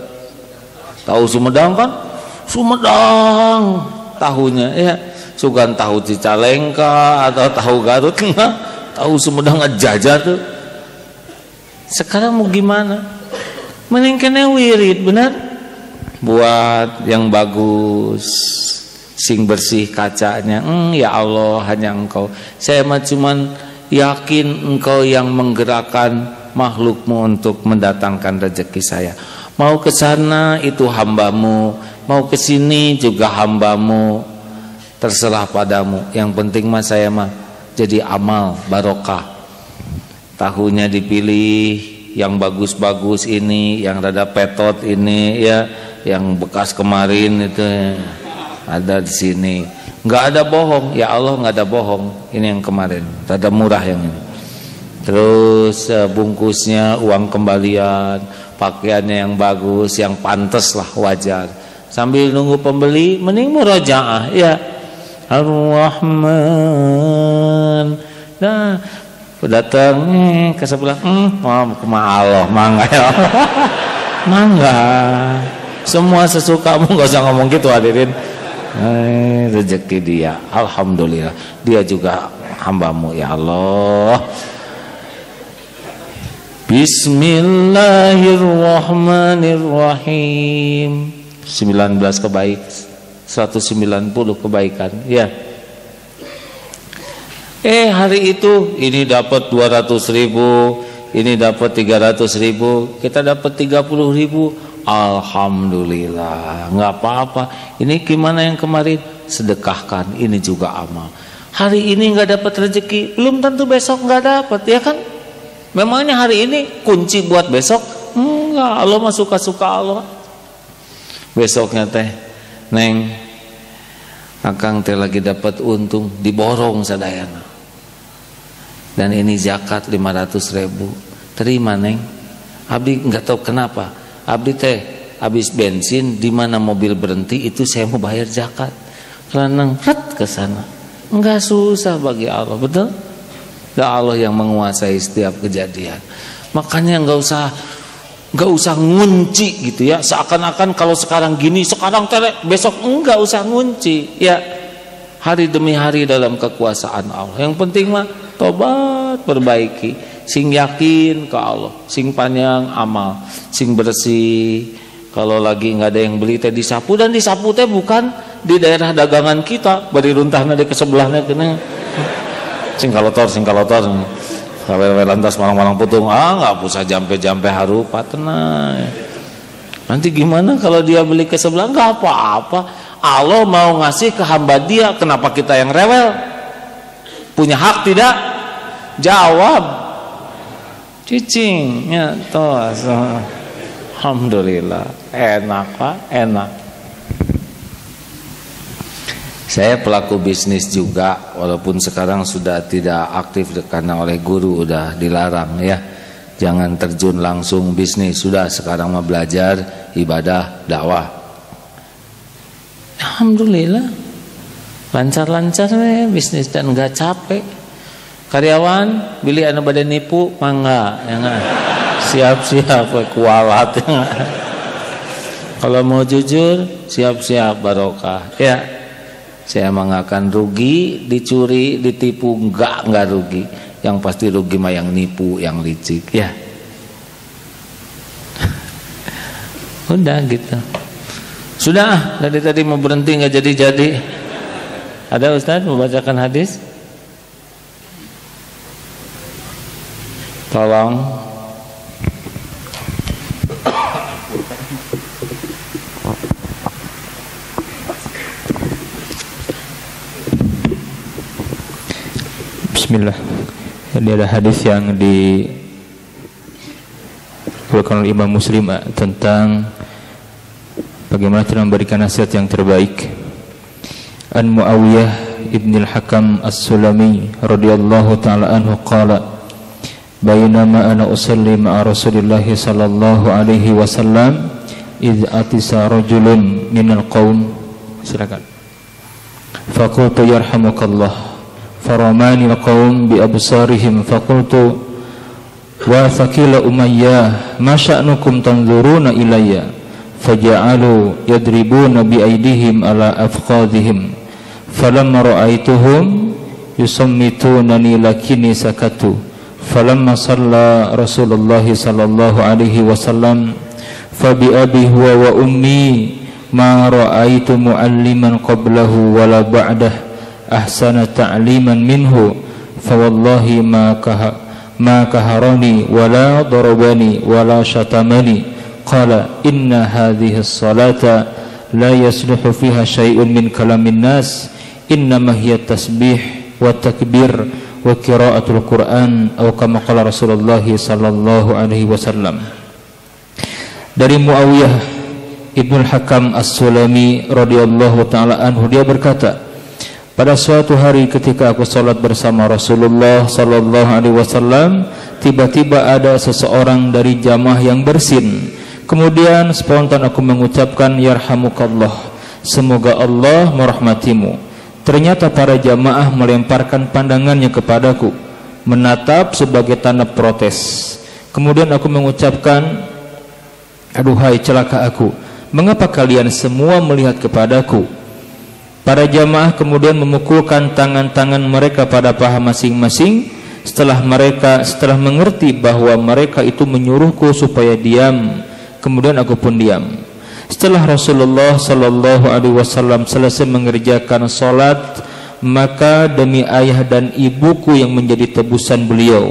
tahu Sumedang kan? Sumedang tahunya ya. Sugan tahu Cicalengka atau tahu Garut enggak, tahu Sumedang aja tuh. Sekarang mau gimana? Mending kena wirid, benar? Buat yang bagus, sing bersih kacanya. Ya Allah, hanya Engkau. Saya mah cuman yakin Engkau yang menggerakkan makhlukmu untuk mendatangkan rezeki saya. Mau ke sana itu hambamu, mau ke sini juga hambamu. Terserah padamu. Yang penting mah saya mah jadi amal barokah. Tahunya dipilih yang bagus-bagus ini, yang rada petot ini ya, yang bekas kemarin itu ada di sini. Nggak ada bohong, ya Allah nggak ada bohong. Ini yang kemarin, rada murah yang ini. Terus bungkusnya uang kembalian, pakaiannya yang bagus, yang pantas lah, wajar. Sambil nunggu pembeli, mending murojaah ya. Ar-Rahman. Nah, datang ke sebelah, Allah, mangga ya. Mangga. Semua sesukamu, gak usah ngomong gitu hadirin. Rezeki dia, alhamdulillah. Dia juga hambamu ya Allah. Bismillahirrahmanirrahim. 19 kebaikan, 190 kebaikan ya. Hari itu ini dapat 200.000, ini dapat 300.000, kita dapat 30.000. Alhamdulillah, nggak apa-apa. Ini gimana yang kemarin? Sedekahkan, ini juga amal. Hari ini nggak dapat rezeki, belum tentu besok nggak dapat, ya kan? Memangnya hari ini kunci buat besok? Enggak, Allah mah suka-suka Allah. Besoknya teh, Neng, akang teh lagi dapat untung, diborong sadayana. Dan ini zakat 500.000. Terima Neng. Abdi nggak tahu kenapa. Abdi teh habis bensin, di mana mobil berhenti itu saya mau bayar zakat. Lanang ret ke sana. Enggak susah bagi Allah, betul? Dan Allah yang menguasai setiap kejadian. Makanya enggak usah ngunci gitu ya. Seakan-akan kalau sekarang gini, sekarang besok enggak usah ngunci ya. Hari demi hari dalam kekuasaan Allah. Yang penting mah tobat, perbaiki, sing yakin ke Allah, sing panjang amal, sing bersih. Kalau lagi nggak ada yang beli teh disapu, dan disapu teh bukan di daerah dagangan kita, bari runtahna di kesebelahnya kena. Sing kalotor, kawe lantas malang-malang putung, nggak usah jampe-jampe harupa tenang. Nanti gimana kalau dia beli ke sebelah? Nggak apa-apa. Allah mau ngasih ke hamba dia, kenapa kita yang rewel? Punya hak tidak? Jawab. Cicing, ya tos. Alhamdulillah, enak Pak, enak. Saya pelaku bisnis juga, walaupun sekarang sudah tidak aktif karena oleh guru udah dilarang ya. Jangan terjun langsung bisnis, sudah sekarang mah belajar, ibadah, dakwah. Alhamdulillah, lancar-lancar bisnis dan nggak capek. Karyawan, beli anu badan nipu, mangga, ya nggak? Siap-siap kualat, ya nggak? Kalau mau jujur, siap-siap barokah, ya. Saya emang akan rugi, dicuri, ditipu, enggak rugi. Yang pasti rugi mah yang nipu, yang licik ya. Udah gitu. Sudah, dari tadi mau berhenti nggak jadi-jadi. Ada Ustaz membacakan hadis? Tolong. Bismillah. Ini ada hadis yang dikeluarkan oleh Imam Muslim tentang bagaimana cara memberikan nasihat yang terbaik. An Muawiyah ibn al-Hakam as-Sulami radhiyallahu ta'ala anhu qala bainama ana usalli ma'a Rasulillah sallallahu alaihi wasallam idh atisa rajulun minal qaum. Silakan. Faqultu yarhamukallah faramani al-qaum bi absarihim faqultu wa thaqila umayyah ma sya'nukum tanzuruna ilayya faja'alu yadribuna bi aydihim ala afqadihim falamma ra'aituhum yusammitunani lakini sakatu falamma shalla Rasulullah sallallahu alaihi wasallam fa bi abi huwa wa ummi ma ra'aitu mu'alliman qablahu wala ba'dah ahsana ta'liman minhu fa wallahi ma kaharani wala darabani wala syatamani qala inna hadhihi as-salata la yasluhu fiha syai'un min kalamin nas innama hiya tasbih wa takbir wa qira'atul Qur'an atau kama qala Rasulullah sallallahu alaihi wasallam. Dari Muawiyah Ibnu Hakam As-Sulami radhiyallahu taala anhu, dia berkata, pada suatu hari ketika aku salat bersama Rasulullah sallallahu alaihi wasallam, tiba-tiba ada seseorang dari jamaah yang bersin. Kemudian spontan aku mengucapkan yarhamukallah, semoga Allah merahmatimu. Ternyata para jamaah melemparkan pandangannya kepadaku, menatap sebagai tanda protes. Kemudian aku mengucapkan, aduhai celaka aku, mengapa kalian semua melihat kepadaku? Para jamaah kemudian memukulkan tangan-tangan mereka pada paha masing-masing. Setelah mengerti bahwa mereka itu menyuruhku supaya diam, kemudian aku pun diam. Setelah Rasulullah sallallahu alaihi wasallam selesai mengerjakan salat, maka demi ayah dan ibuku yang menjadi tebusan beliau,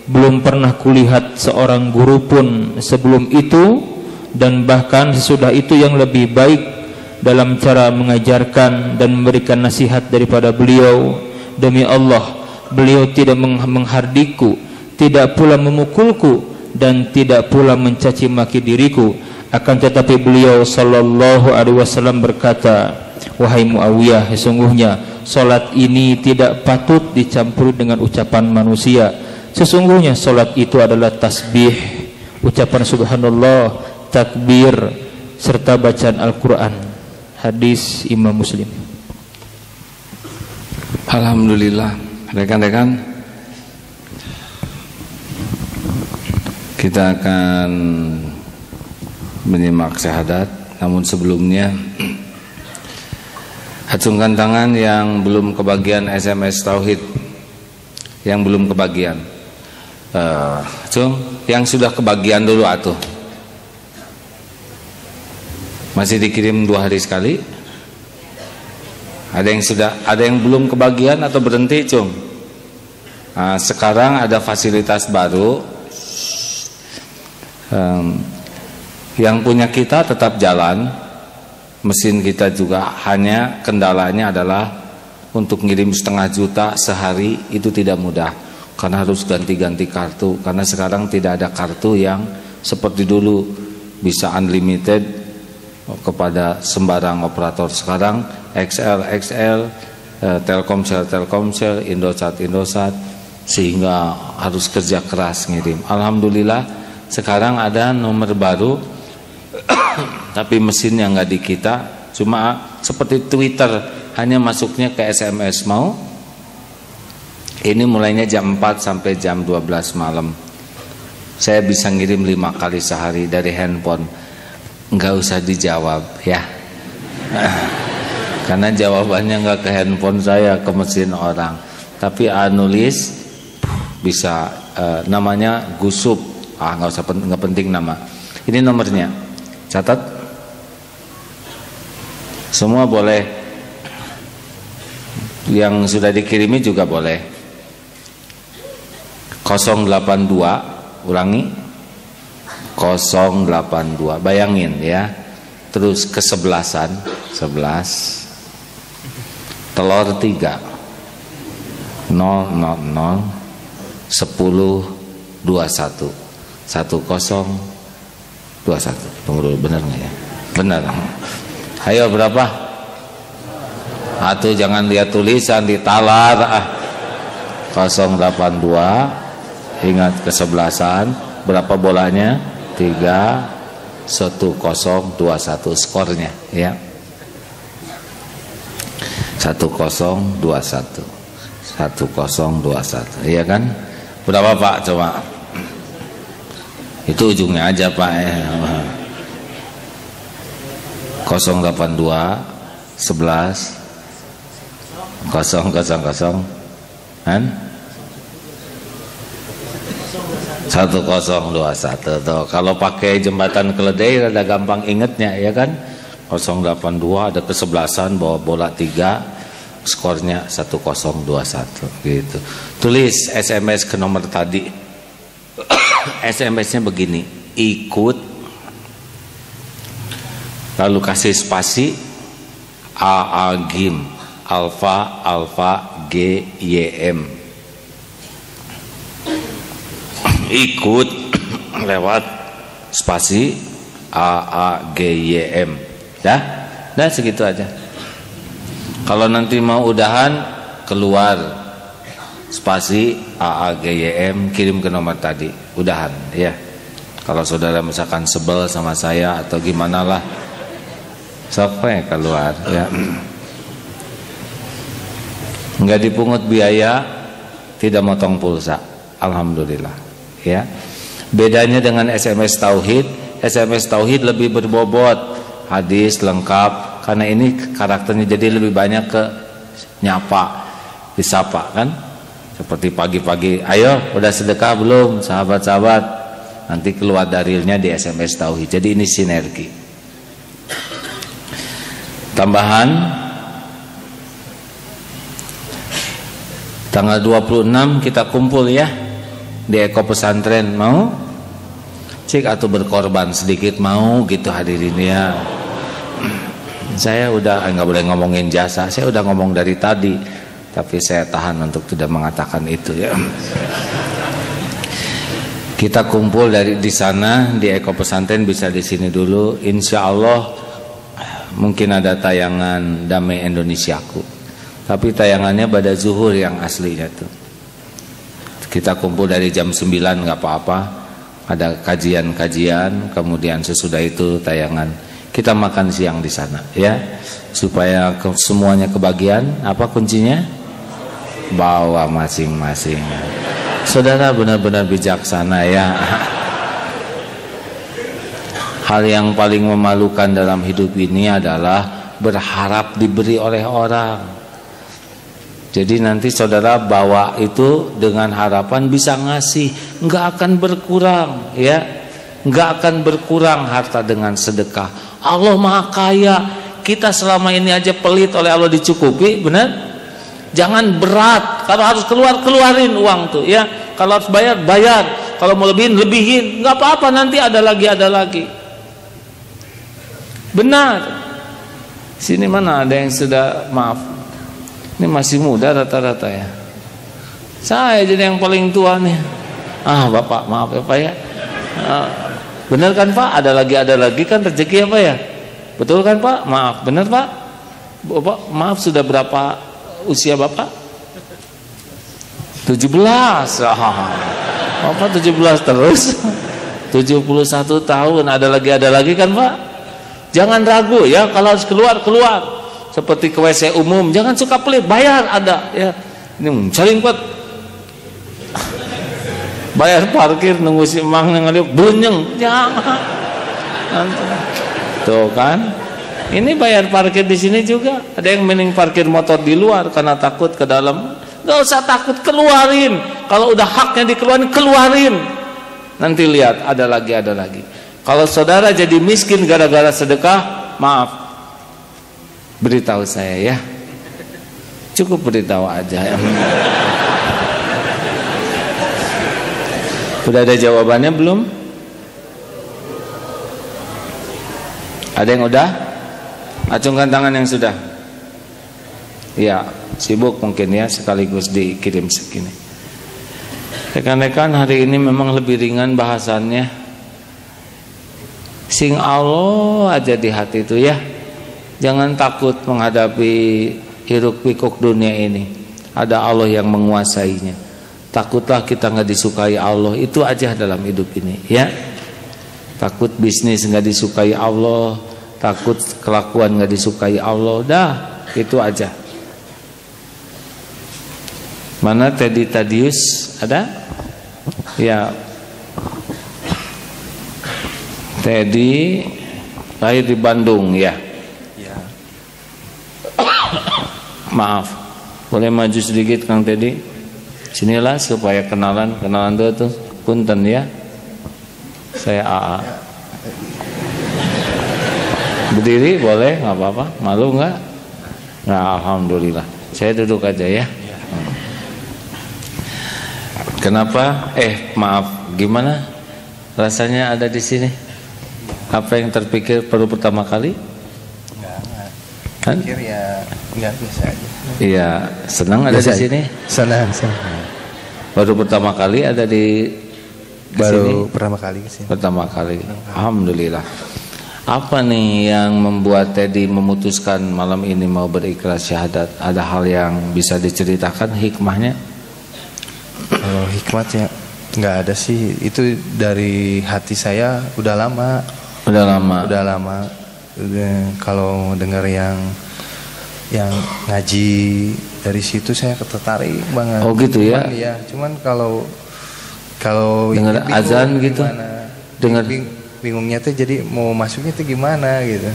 belum pernah kulihat seorang guru pun sebelum itu dan bahkan sesudah itu yang lebih baik dalam cara mengajarkan dan memberikan nasihat daripada beliau. Demi Allah, beliau tidak menghardikku, tidak pula memukulku, dan tidak pula mencaci maki diriku. Akan tetapi beliau sallallahu alaihi wasallam berkata, wahai Muawiyah, sesungguhnya salat ini tidak patut dicampuri dengan ucapan manusia. Sesungguhnya salat itu adalah tasbih, ucapan subhanallah, takbir, serta bacaan Al-Quran. Hadis Imam Muslim. Alhamdulillah, rekan-rekan, kita akan menyimak syahadat. Namun sebelumnya, acungkan tangan yang belum kebagian SMS Tauhid, yang belum kebagian. Yang sudah kebagian dulu atuh. Masih dikirim 2 hari sekali. Ada yang belum kebagian atau berhenti, Cung? Nah, sekarang ada fasilitas baru. Yang punya kita tetap jalan, mesin kita juga, hanya kendalanya adalah untuk ngirim 0,5 juta sehari itu tidak mudah, karena harus ganti-ganti kartu. Karena sekarang tidak ada kartu yang seperti dulu bisa unlimited kepada sembarang operator. Sekarang XL, Telkomsel, Indosat, sehingga harus kerja keras ngirim. Alhamdulillah sekarang ada nomor baru, tapi mesinnya nggak di kita, cuma seperti Twitter, hanya masuknya ke SMS. Mau? Ini mulainya jam 4 sampai jam 12 malam. Saya bisa ngirim 5 kali sehari dari handphone. Nggak usah dijawab ya, karena jawabannya nggak ke handphone saya, ke mesin orang. Tapi nulis bisa namanya Gusub. Nggak usah, nggak penting nama. Ini nomornya, catat. Semua boleh, yang sudah dikirimi juga boleh. 082, ulangi, 082, bayangin ya. Terus kesebelasan, 11, telur 3, 000 10 21 1021. Tunggu dulu, benar nggak ya? Benar. Ayo berapa? Atuh jangan lihat tulisan, ditalar. 082, ingat kesebelasan. Berapa bolanya? 3, 1021 skornya ya. 1021 iya kan? Berapa Pak coba? Itu ujungnya aja Pak 082 11 000 kan? 1021 tuh. Kalau pakai jembatan keledai rada gampang ingetnya ya kan. 082 ada kesebelasan bawa bola 3, skornya 1021 gitu. Tulis SMS ke nomor tadi. SMS-nya begini, ikut, lalu kasih spasi AA GIM Alfa Alfa GYM. Ikut lewat spasi AAGYM. Dah segitu aja. Kalau nanti mau udahan, keluar spasi AAGYM, kirim ke nomor tadi, udahan ya. Kalau saudara misalkan sebel sama saya atau gimana lah, sampai keluar ya. Enggak dipungut biaya, tidak motong pulsa, alhamdulillah ya. Bedanya dengan SMS Tauhid, SMS Tauhid lebih berbobot, hadis lengkap, karena ini karakternya jadi lebih banyak ke nyapa, disapa kan. Seperti pagi-pagi, ayo udah sedekah belum sahabat-sahabat, nanti keluar dalilnya di SMS Tauhid. Jadi ini sinergi. Tambahan, tanggal 26 kita kumpul ya di Eko Pesantren. Mau cik atau berkorban sedikit, mau gitu hadirin ya. Saya udah nggak boleh ngomongin jasa, saya udah ngomong dari tadi, tapi saya tahan untuk tidak mengatakan itu ya. Kita kumpul di sana di Eko Pesantren, bisa di sini dulu. Insya Allah mungkin ada tayangan Damai Indonesiaku, tapi tayangannya pada zuhur yang aslinya tuh. Kita kumpul dari jam 9 nggak apa-apa, ada kajian-kajian, kemudian sesudah itu tayangan. Kita makan siang di sana ya, supaya semuanya kebagian. Apa kuncinya? Bawa masing-masing. Saudara benar-benar bijaksana ya. Hal yang paling memalukan dalam hidup ini adalah berharap diberi oleh orang. Jadi nanti saudara bawa itu dengan harapan bisa ngasih, nggak akan berkurang ya, nggak akan berkurang harta dengan sedekah. Allah Maha Kaya, kita selama ini aja pelit, oleh Allah dicukupi, benar? Jangan berat, kalau harus keluarin uang tuh ya, kalau harus bayar, kalau mau lebihin, nggak apa-apa, nanti ada lagi. Benar. Sini mana ada yang sudah, maaf. Ini masih muda rata-rata ya. Saya jadi yang paling tua nih. Bapak maaf ya Pak ya. Benar kan Pak? Ada lagi kan rezeki ya Pak ya. Betul kan Pak? Maaf, benar Pak? Bapak maaf, sudah berapa usia Bapak? 17. Bapak 17 terus. 71 tahun, ada lagi kan Pak? Jangan ragu ya, kalau harus keluar. Seperti ke WC umum, jangan suka pelit, bayar ada ya. Ini saling kuat. Bayar parkir nunggu si emang ngeliuk bunyeng, jangan. Tuh kan. Ini bayar parkir di sini juga. Ada yang mending parkir motor di luar karena takut ke dalam. Gak usah takut, keluarin. Kalau udah haknya dikeluarin, keluarin. Nanti lihat ada lagi. Kalau saudara jadi miskin gara-gara sedekah, maaf, beritahu saya ya. Cukup beritahu aja. Udah ada jawabannya belum? Ada yang udah? Acungkan tangan yang sudah. Ya, sibuk mungkin ya, sekaligus dikirim segini. Rekan-rekan, hari ini memang lebih ringan bahasannya. Sing Allah aja di hati itu ya. Jangan takut menghadapi hiruk pikuk dunia ini. Ada Allah yang menguasainya. Takutlah kita nggak disukai Allah, itu aja dalam hidup ini ya. Takut bisnis nggak disukai Allah, takut kelakuan nggak disukai Allah, dah itu aja. Mana Teddy Tadius ada? Ya, Teddy lahir di Bandung ya. Maaf, boleh maju sedikit Kang Teddy? Sinilah supaya kenalan tuh punten ya. Saya AA. Berdiri boleh, nggak apa-apa. Malu nggak? Nah, alhamdulillah. Saya duduk aja ya. Kenapa? Maaf, gimana rasanya ada di sini? Apa yang terpikir perlu pertama kali? Enggak. Pikir ya enggak, biasa aja. Iya, senang ada di sini? Senang. Baru pertama kali ada di Baru pertama kali kesini. Pertama kali. Alhamdulillah. Apa nih yang membuat Teddy memutuskan malam ini mau berikrar syahadat? Ada hal yang bisa diceritakan hikmahnya? Kalau hikmatnya nggak ada sih. Itu dari hati saya udah lama. Kalau dengar yang ngaji dari situ saya tertarik banget. Oh gitu ya? Cuman kalau dengar azan gitu, dengar bingungnya tuh jadi mau masuknya tuh gimana gitu.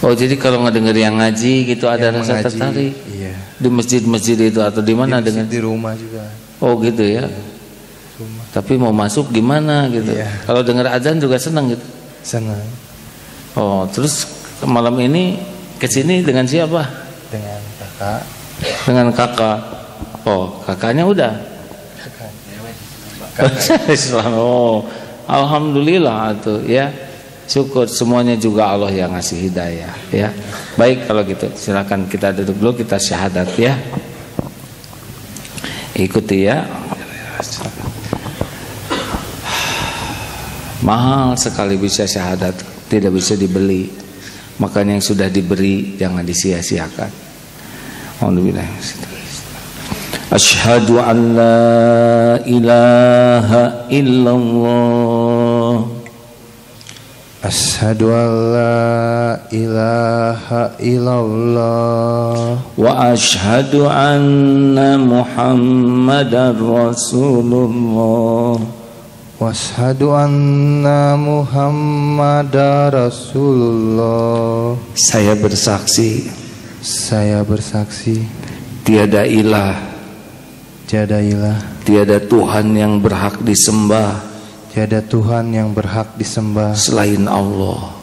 Oh jadi kalau ngedenger yang ngaji gitu ada rasa tertarik? Iya. Di masjid-masjid itu atau di mana dengan? Di rumah juga. Oh gitu ya. Rumah. Tapi mau masuk gimana gitu? Iya. Kalau dengar azan juga senang gitu? Senang. Oh terus malam ini kesini dengan siapa? Dengan kakak. Dengan kakak. Oh kakaknya udah? Islam. Oh alhamdulillah tuh ya. Syukur semuanya juga Allah yang ngasih hidayah ya. Baik kalau gitu silakan kita duduk dulu, kita syahadat ya. Ikuti ya. Mahal sekali bisa syahadat, tidak bisa dibeli. Makanya yang sudah diberi jangan disia-siakan. Alhamdulillah. Asyhadu an la ilaha illallah. Asyhadu an la ilaha illallah. Wa asyhadu anna Muhammadar Rasulullah. Wa asyhadu anna Muhammadar Rasulullah. Saya bersaksi tiada ilah, tiada Tuhan yang berhak disembah, selain Allah.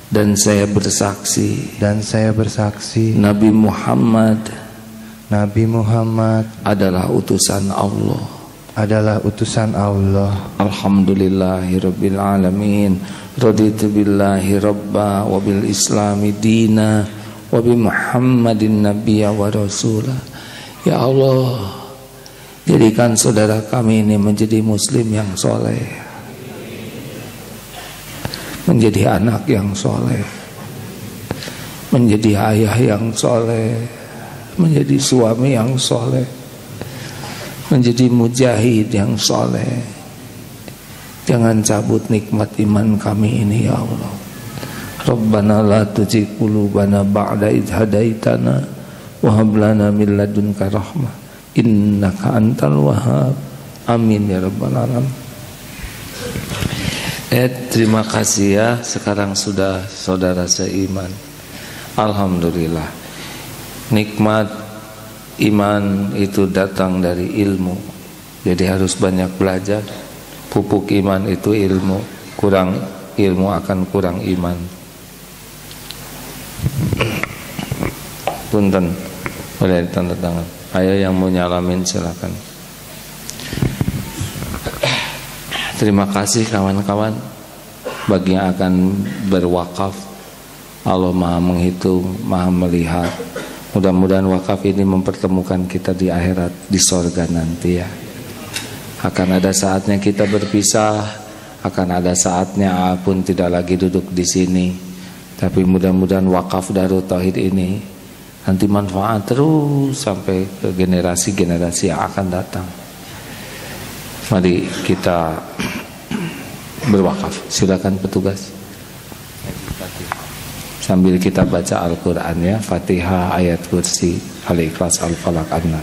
Dan saya bersaksi Nabi Muhammad adalah utusan Allah. Alhamdulillahirabbil alamin. Raditu billahi rabba wa bil islami dina wa bi Muhammadin nabiyya wa rasula. Ya Allah, jadikan saudara kami ini menjadi muslim yang soleh, menjadi anak yang soleh, menjadi ayah yang soleh, menjadi suami yang soleh, menjadi mujahid yang soleh. Jangan cabut nikmat iman kami ini ya Allah. Rabbana la tuzigh qulubana ba'da idh hadaitana wa hab lana min ladunka rahmah innaka antal wahhab. Amin ya rabbal alamin. Terima kasih ya, sekarang sudah saudara seiman. Alhamdulillah. Nikmat iman itu datang dari ilmu. Jadi harus banyak belajar. Pupuk iman itu ilmu. Kurang ilmu akan kurang iman. Punten, boleh tanda tangan. Ayo yang mau nyalamin silakan. Terima kasih kawan-kawan bagi yang akan berwakaf. Allah Maha menghitung, Maha melihat. Mudah-mudahan wakaf ini mempertemukan kita di akhirat, di sorga nanti ya. Akan ada saatnya kita berpisah, akan ada saatnya pun tidak lagi duduk di sini. Tapi mudah-mudahan wakaf Darut Tauhid ini nanti manfaat terus sampai ke generasi-generasi yang akan datang. Mari kita berwakaf. Silakan petugas. Sambil kita baca Al-Quran ya, Fatihah, ayat kursi, Al-Ikhlas, Al-Falaq, An-Nas.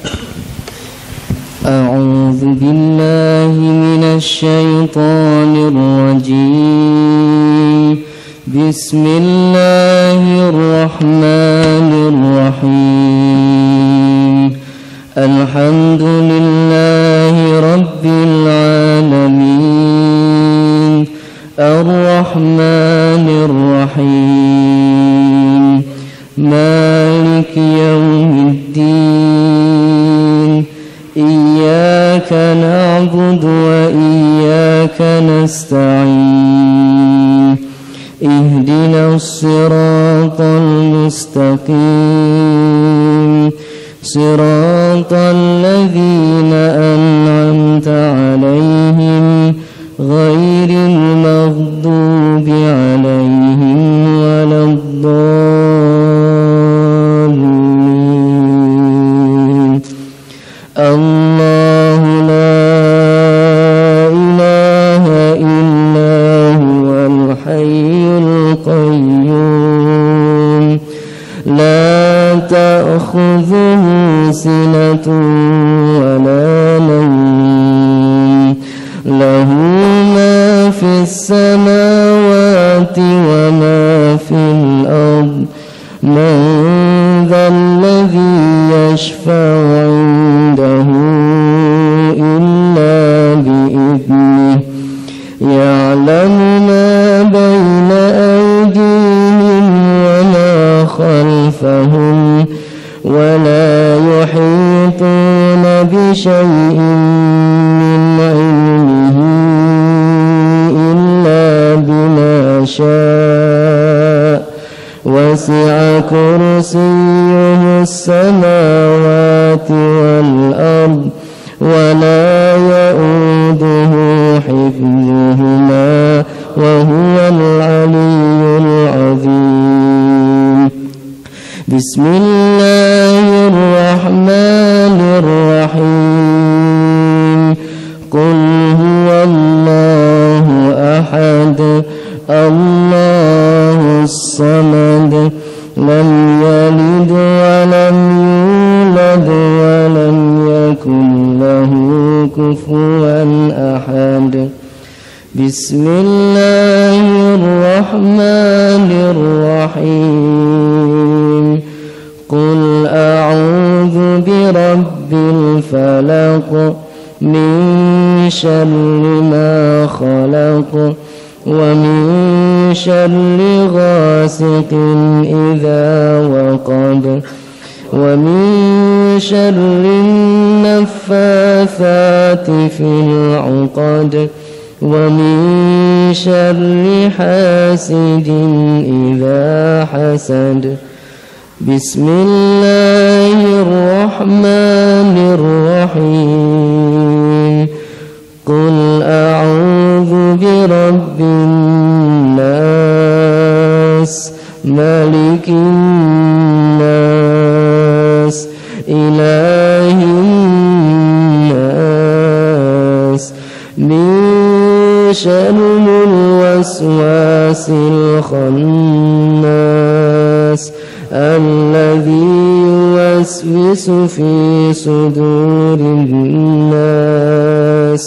A'udzu billahi minasy syaithanir rajim. Bismillahirrahmanirrahim. Alhamdulillahi rabbil alamin. Ar-Rahmanir Rahim. Maliki yaumiddin. Iyyaka na'budu wa iyyaka nasta'in. Ihdinas siratal mustaqim. Siratal ladzina an'amta 'alaihim ghairil maghdubi 'alaihim waladdallin. Allahu la ilaha illa huwal hayyul qayyum. La ta'khudhuhu sinatun wa la nawm. Lahu ma fis samawati wa ma fil ard. Man dhal ladhi yashfa'u 'indahu illa bi'idhnih. Ya'lamu ma bayna aydihim wa ma khalfahum. ولا يحيطون بشيء من علمه إلا بما شاء. وسع كرسيه السماوات والأرض ولا يؤوده حفظهما وهو العلي العظيم. بسم الله الرحمن الرحيم. قل هو الله أحد الله الصمد لم يلد ولم يولد ولم يكن له كفوا أحد. بسم الله الرحمن الرحيم. قل أعوذ برب الفلق من شر ما خلق ومن شر غاسق إذا وقب ومن شر النفاثات في العقد ومن شر حاسد إذا حسد. بسم الله الرحمن الرحيم. قل أعوذ برب الناس ملك الناس إله الناس من شر الوسواس الخناس الذي يوسوس في صدور الناس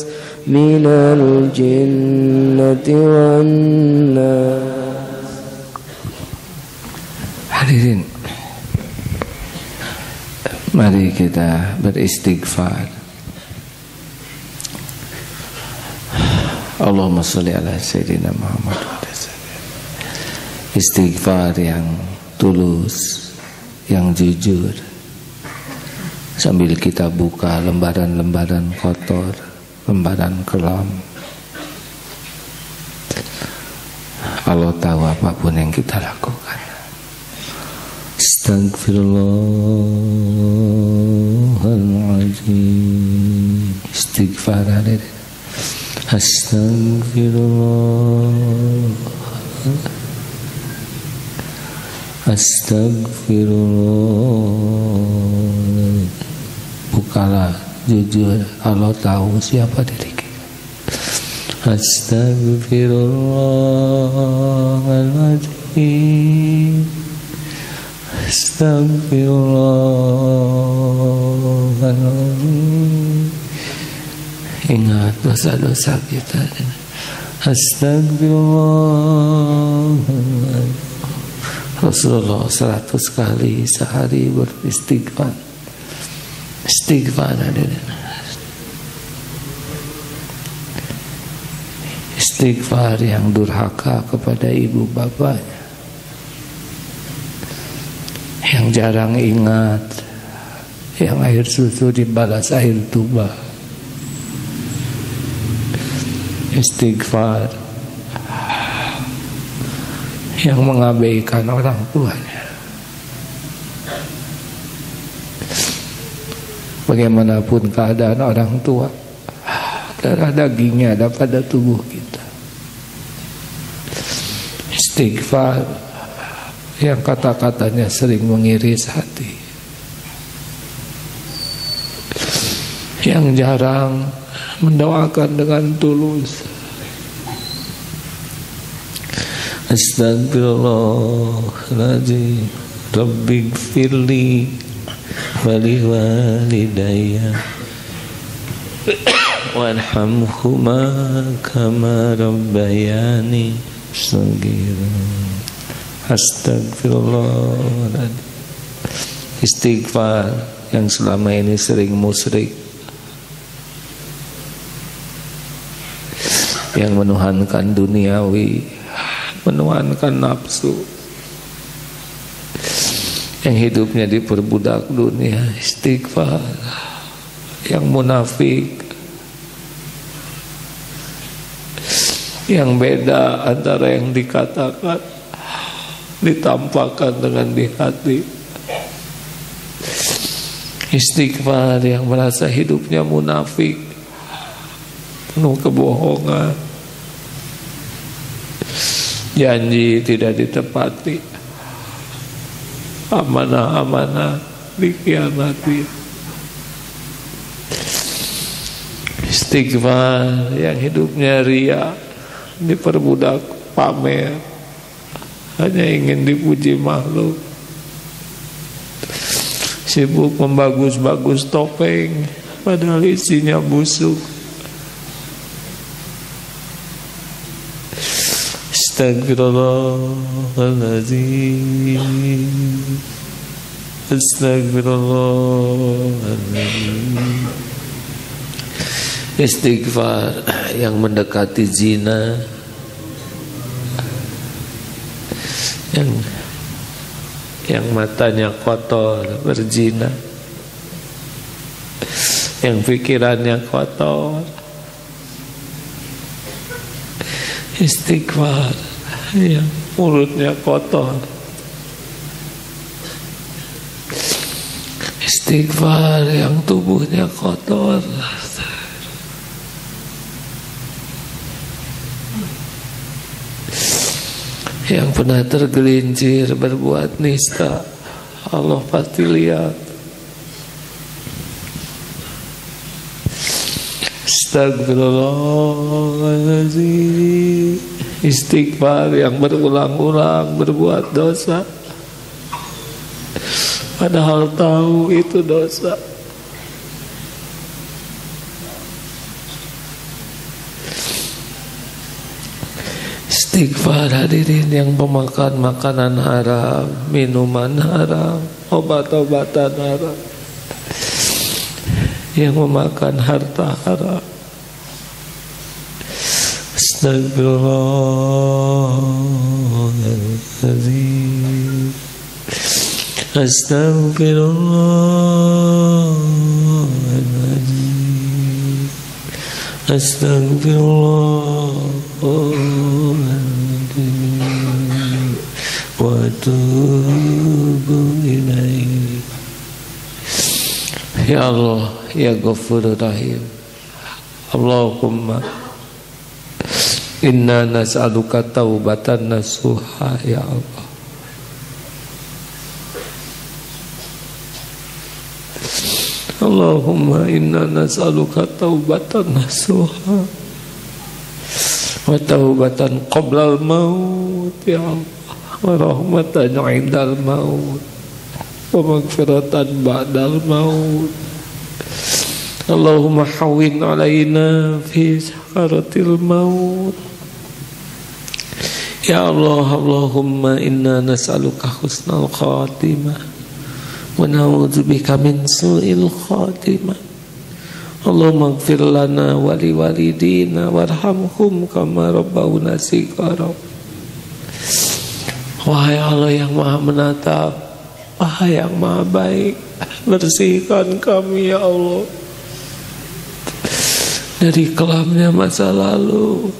من الجنة والناس. Hadirin, Mari kita beristighfar. Allahumma sholli ala sayyidina Muhammad. Istighfar yang tulus, yang jujur, sambil kita buka lembaran-lembaran kotor, lembaran kelam. Allah tahu apapun yang kita lakukan. Astagfirullahaladzim. Istighfar. Astagfirullah. Astagfirullah. Bukalah jujur, Allah tahu siapa diri kita. Astagfirullahaladzim. Astagfirullahaladzim. Ingat dosa-dosa kita. Astagfirullahaladzim. Rasulullah 100 kali sehari beristighfar. Istighfar hadirin. Istighfar yang durhaka kepada ibu bapaknya, yang jarang ingat, yang air susu dibalas air tuba. Istighfar yang mengabaikan orang tuanya. Bagaimanapun keadaan orang tua, darah dagingnya ada pada tubuh kita. Istighfar yang kata-katanya sering mengiris hati, yang jarang mendoakan dengan tulus. Astagfirullahaladzim. Rabbighfirli wali walidayya warhamhuma kama rabbayani shaghira. Astagfirullahaladzim. Istighfar yang selama ini sering musyrik, yang menuhankan duniawi, menuhankan nafsu, yang hidupnya diperbudak dunia. Istighfar yang munafik, yang beda antara yang dikatakan, ditampakkan dengan di hati. Istighfar yang merasa hidupnya munafik, penuh kebohongan, janji tidak ditepati, amanah-amanah dikhianati. Istighfar yang hidupnya ria, diperbudak pamer, hanya ingin dipuji makhluk, sibuk membagus-bagus topeng padahal isinya busuk. Astagfirullahaladzim. Astagfirullahaladzim. Istighfar yang mendekati zina, yang matanya kotor berzina, yang pikirannya kotor. Istighfar yang mulutnya kotor. Istighfar yang tubuhnya kotor. Yang pernah tergelincir berbuat nista, Allah pasti lihat. Astagfirullahaladzim. Istighfar yang berulang-ulang berbuat dosa, padahal tahu itu dosa. Istighfar hadirin yang pemakan makanan haram, minuman haram, obat-obatan haram, yang memakan harta haram. Astagfirullahaladzim, astagfirullahaladzim, astagfirullahaladzim, wa atubu ilaih. Ya Allah, ya Ghafurur Rahim, Allahumma inna nas'aluka taubatan nasuha, ya Allah. Allahumma inna nas'aluka taubatan nasuha wa taubatan qablal maut, ya Allah, wa rahmatan 'indal maut wa maghfiratan ba'dal maut. Allahumma hawwin 'alaina fi sakaratil maut. Ya Allah, Allahumma inna nas'aluka husnal khatimah wa na'udzubika min su'il khatimah. Allahumma ighfir lana wa liwalidina warhamhum kama rabbawna shighara. Wahai Allah yang Maha Menatap, wahai yang Maha Baik, bersihkan kami ya Allah dari kelamnya masa lalu,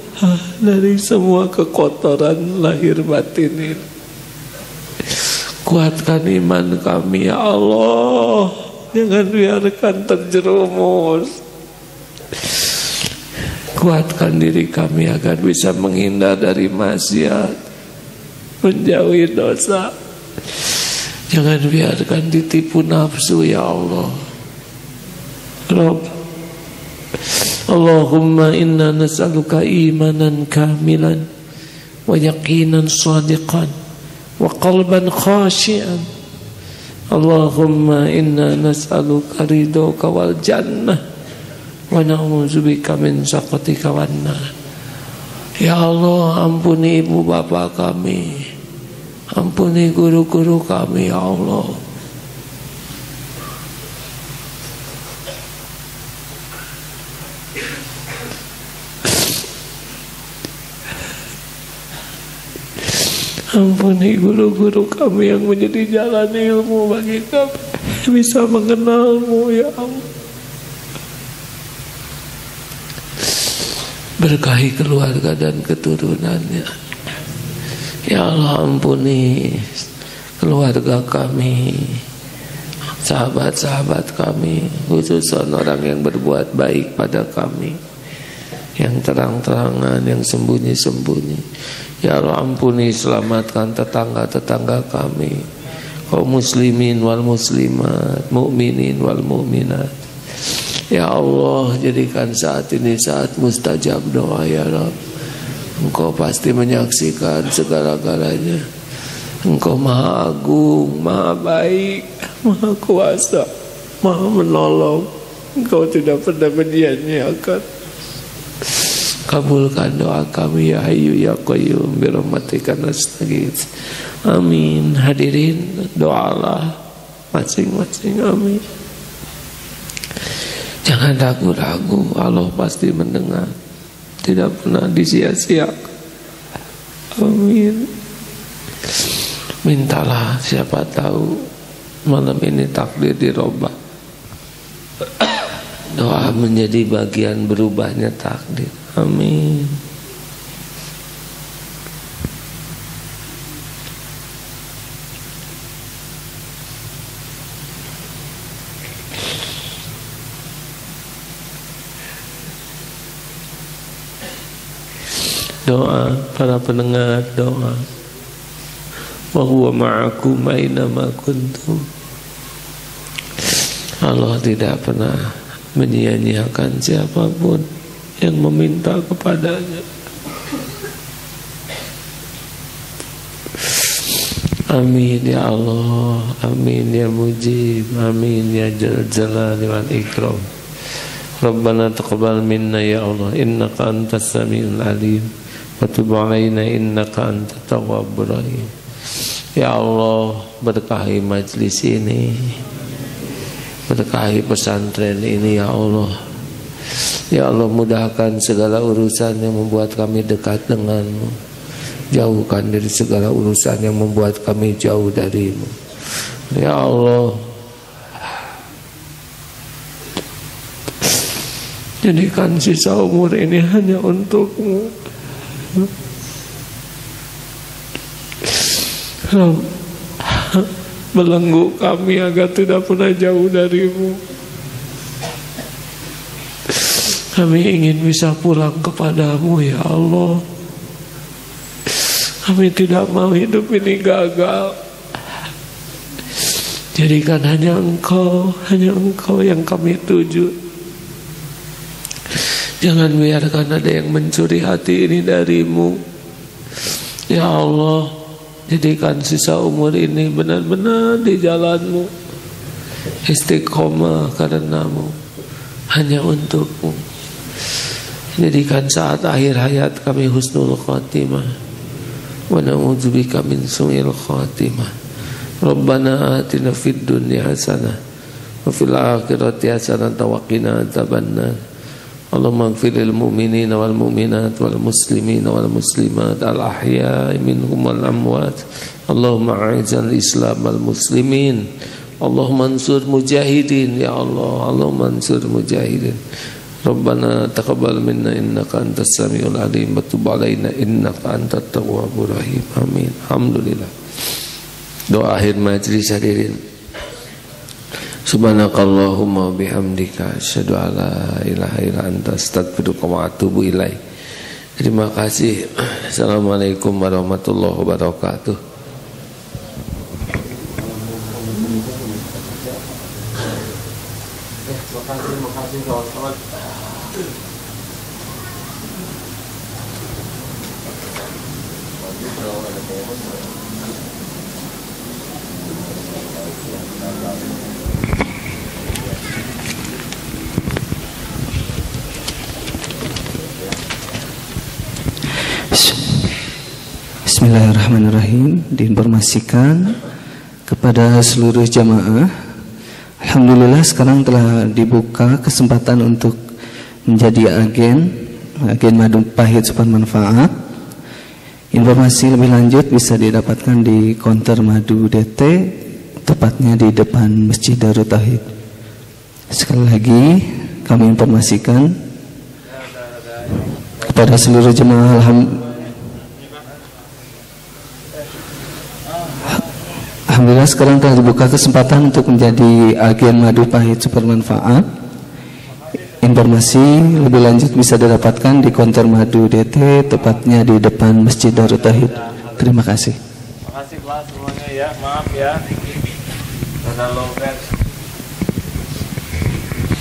dari semua kekotoran lahir batin ini. Kuatkan iman kami ya Allah, jangan biarkan terjerumus. Kuatkan diri kami agar bisa menghindar dari maksiat, menjauhi dosa. Jangan biarkan ditipu nafsu ya Allah. Rabb, Allahumma inna nas'aluka imanan kamilan wa yaqinan sadiqan wa qalban khashian. Allahumma inna nas'aluka ridhoka wal jannah wa na'udzubika min sakhatika wan nar. Ya Allah, ampuni ibu bapa kami, ampuni guru-guru kami ya Allah. Ampuni guru-guru kami yang menjadi jalan ilmu bagi kami bisa mengenalmu ya Allah. Berkahi keluarga dan keturunannya ya Allah. Ampuni keluarga kami, sahabat-sahabat kami, khususnya orang yang berbuat baik pada kami, yang terang-terangan, yang sembunyi-sembunyi. Ya Allah, ampuni, selamatkan tetangga-tetangga kami, kaum muslimin wal muslimat, mukminin wal mukminat. Ya Allah, jadikan saat ini saat mustajab doa ya Rabb. Engkau pasti menyaksikan segala-galanya. Engkau Maha Agung, Maha Baik, Maha Kuasa, Maha Menolong. Engkau tidak pernah menyia-nyiakan. Kabulkan doa kami ya Hayyu ya Qayyum bi rahmatika nastaghits. Amin. Hadirin, doalah masing-masing. Amin. Jangan ragu-ragu, Allah pasti mendengar, tidak pernah disia-siakan. Amin. Mintalah, siapa tahu malam ini takdir dirubah. Doa menjadi bagian berubahnya takdir. Amin. Doa para pendengar, doa. Wa huwa ma'akum aina ma kuntum. Allah tidak pernah menyia-nyiakan siapapun yang meminta kepadanya. Amin ya Allah, amin ya Mujib, amin ya Jalali wal Ikram. Rabbana taqabbal minna ya Allah, innaka antas samiul alim, wa tub alaina innaka antat tawwabur rahim. Ya Allah, berkahi majlis ini, Berkahi pesantren ini ya Allah. Ya Allah, mudahkan segala urusan yang membuat kami dekat denganmu. Jauhkan dari segala urusan yang membuat kami jauh darimu. Ya Allah, jadikan sisa umur ini hanya untukmu. Belenggu kami agar tidak pernah jauh darimu. Kami ingin bisa pulang kepadamu ya Allah. Kami tidak mau hidup ini gagal. Jadikan hanya Engkau yang kami tuju. Jangan biarkan ada yang mencuri hati ini darimu. Ya Allah, jadikan sisa umur ini benar-benar di jalanmu, istiqomah karenamu, hanya untukmu. Jadikan saat akhir hayat kami husnul khatimah, wa na'udzubika min su'il khatimah. Rabbana atina fid dunya hasanah wa fil akhirati hasanah wa qina adzabannar. Allahumma ighfir lil mu'minina wal mu'minat wal muslimina wal muslimat al ahya'i minhum wal amwat. Allahumma a'izzal islam wal muslimin. Allahumma ansur mujahidin ya Allah. Allahumma ansur mujahidin. Rabbana taqabbal minna innaka antas samiul alim wa tub alaina innaka antat tawwabur rahim. Amin. Alhamdulillah. Doa akhir majlis hadirin. Subhanakallahumma bihamdika asyhadu an la ilaha illa anta astaghfiruka wa atubu ilaik. Terima kasih. Assalamualaikum warahmatullahi wabarakatuh. Terima kasih kawan-kawan. Bismillahirrahmanirrahim. Diinformasikan kepada seluruh jamaah, alhamdulillah sekarang telah dibuka kesempatan untuk menjadi agen madu pahit super manfaat. Informasi lebih lanjut bisa didapatkan di konter madu DT, tepatnya di depan Masjid Darut Tauhid. Sekali lagi kami informasikan kepada seluruh jemaah, alhamdulillah sekarang telah dibuka kesempatan untuk menjadi agen madu pahit super manfaat. Informasi lebih lanjut bisa didapatkan di konter madu DT, tepatnya di depan Masjid Darut Tauhid. Terima kasih. Terima kasih kelas semuanya ya, maaf ya. Karena logat.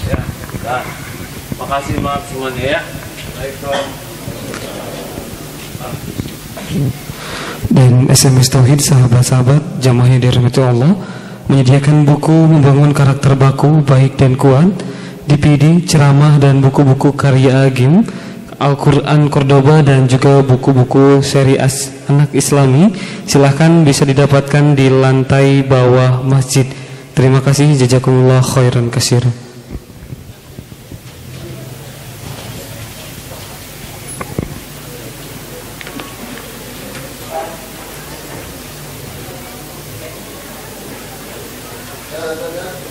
Ya, nah, makasih, maaf semuanya ya. Baiklah. Dan SMS Tauhid, sahabat-sahabat jamaah yang dirahmati Allah, menyediakan buku membangun karakter baku baik dan kuat, DVD, ceramah dan buku-buku karya Agim, Al-Quran Cordoba dan juga buku-buku seri anak Islami. Silahkan bisa didapatkan di lantai bawah masjid. Terima kasih, jazakumullah khairan katsir. Ya,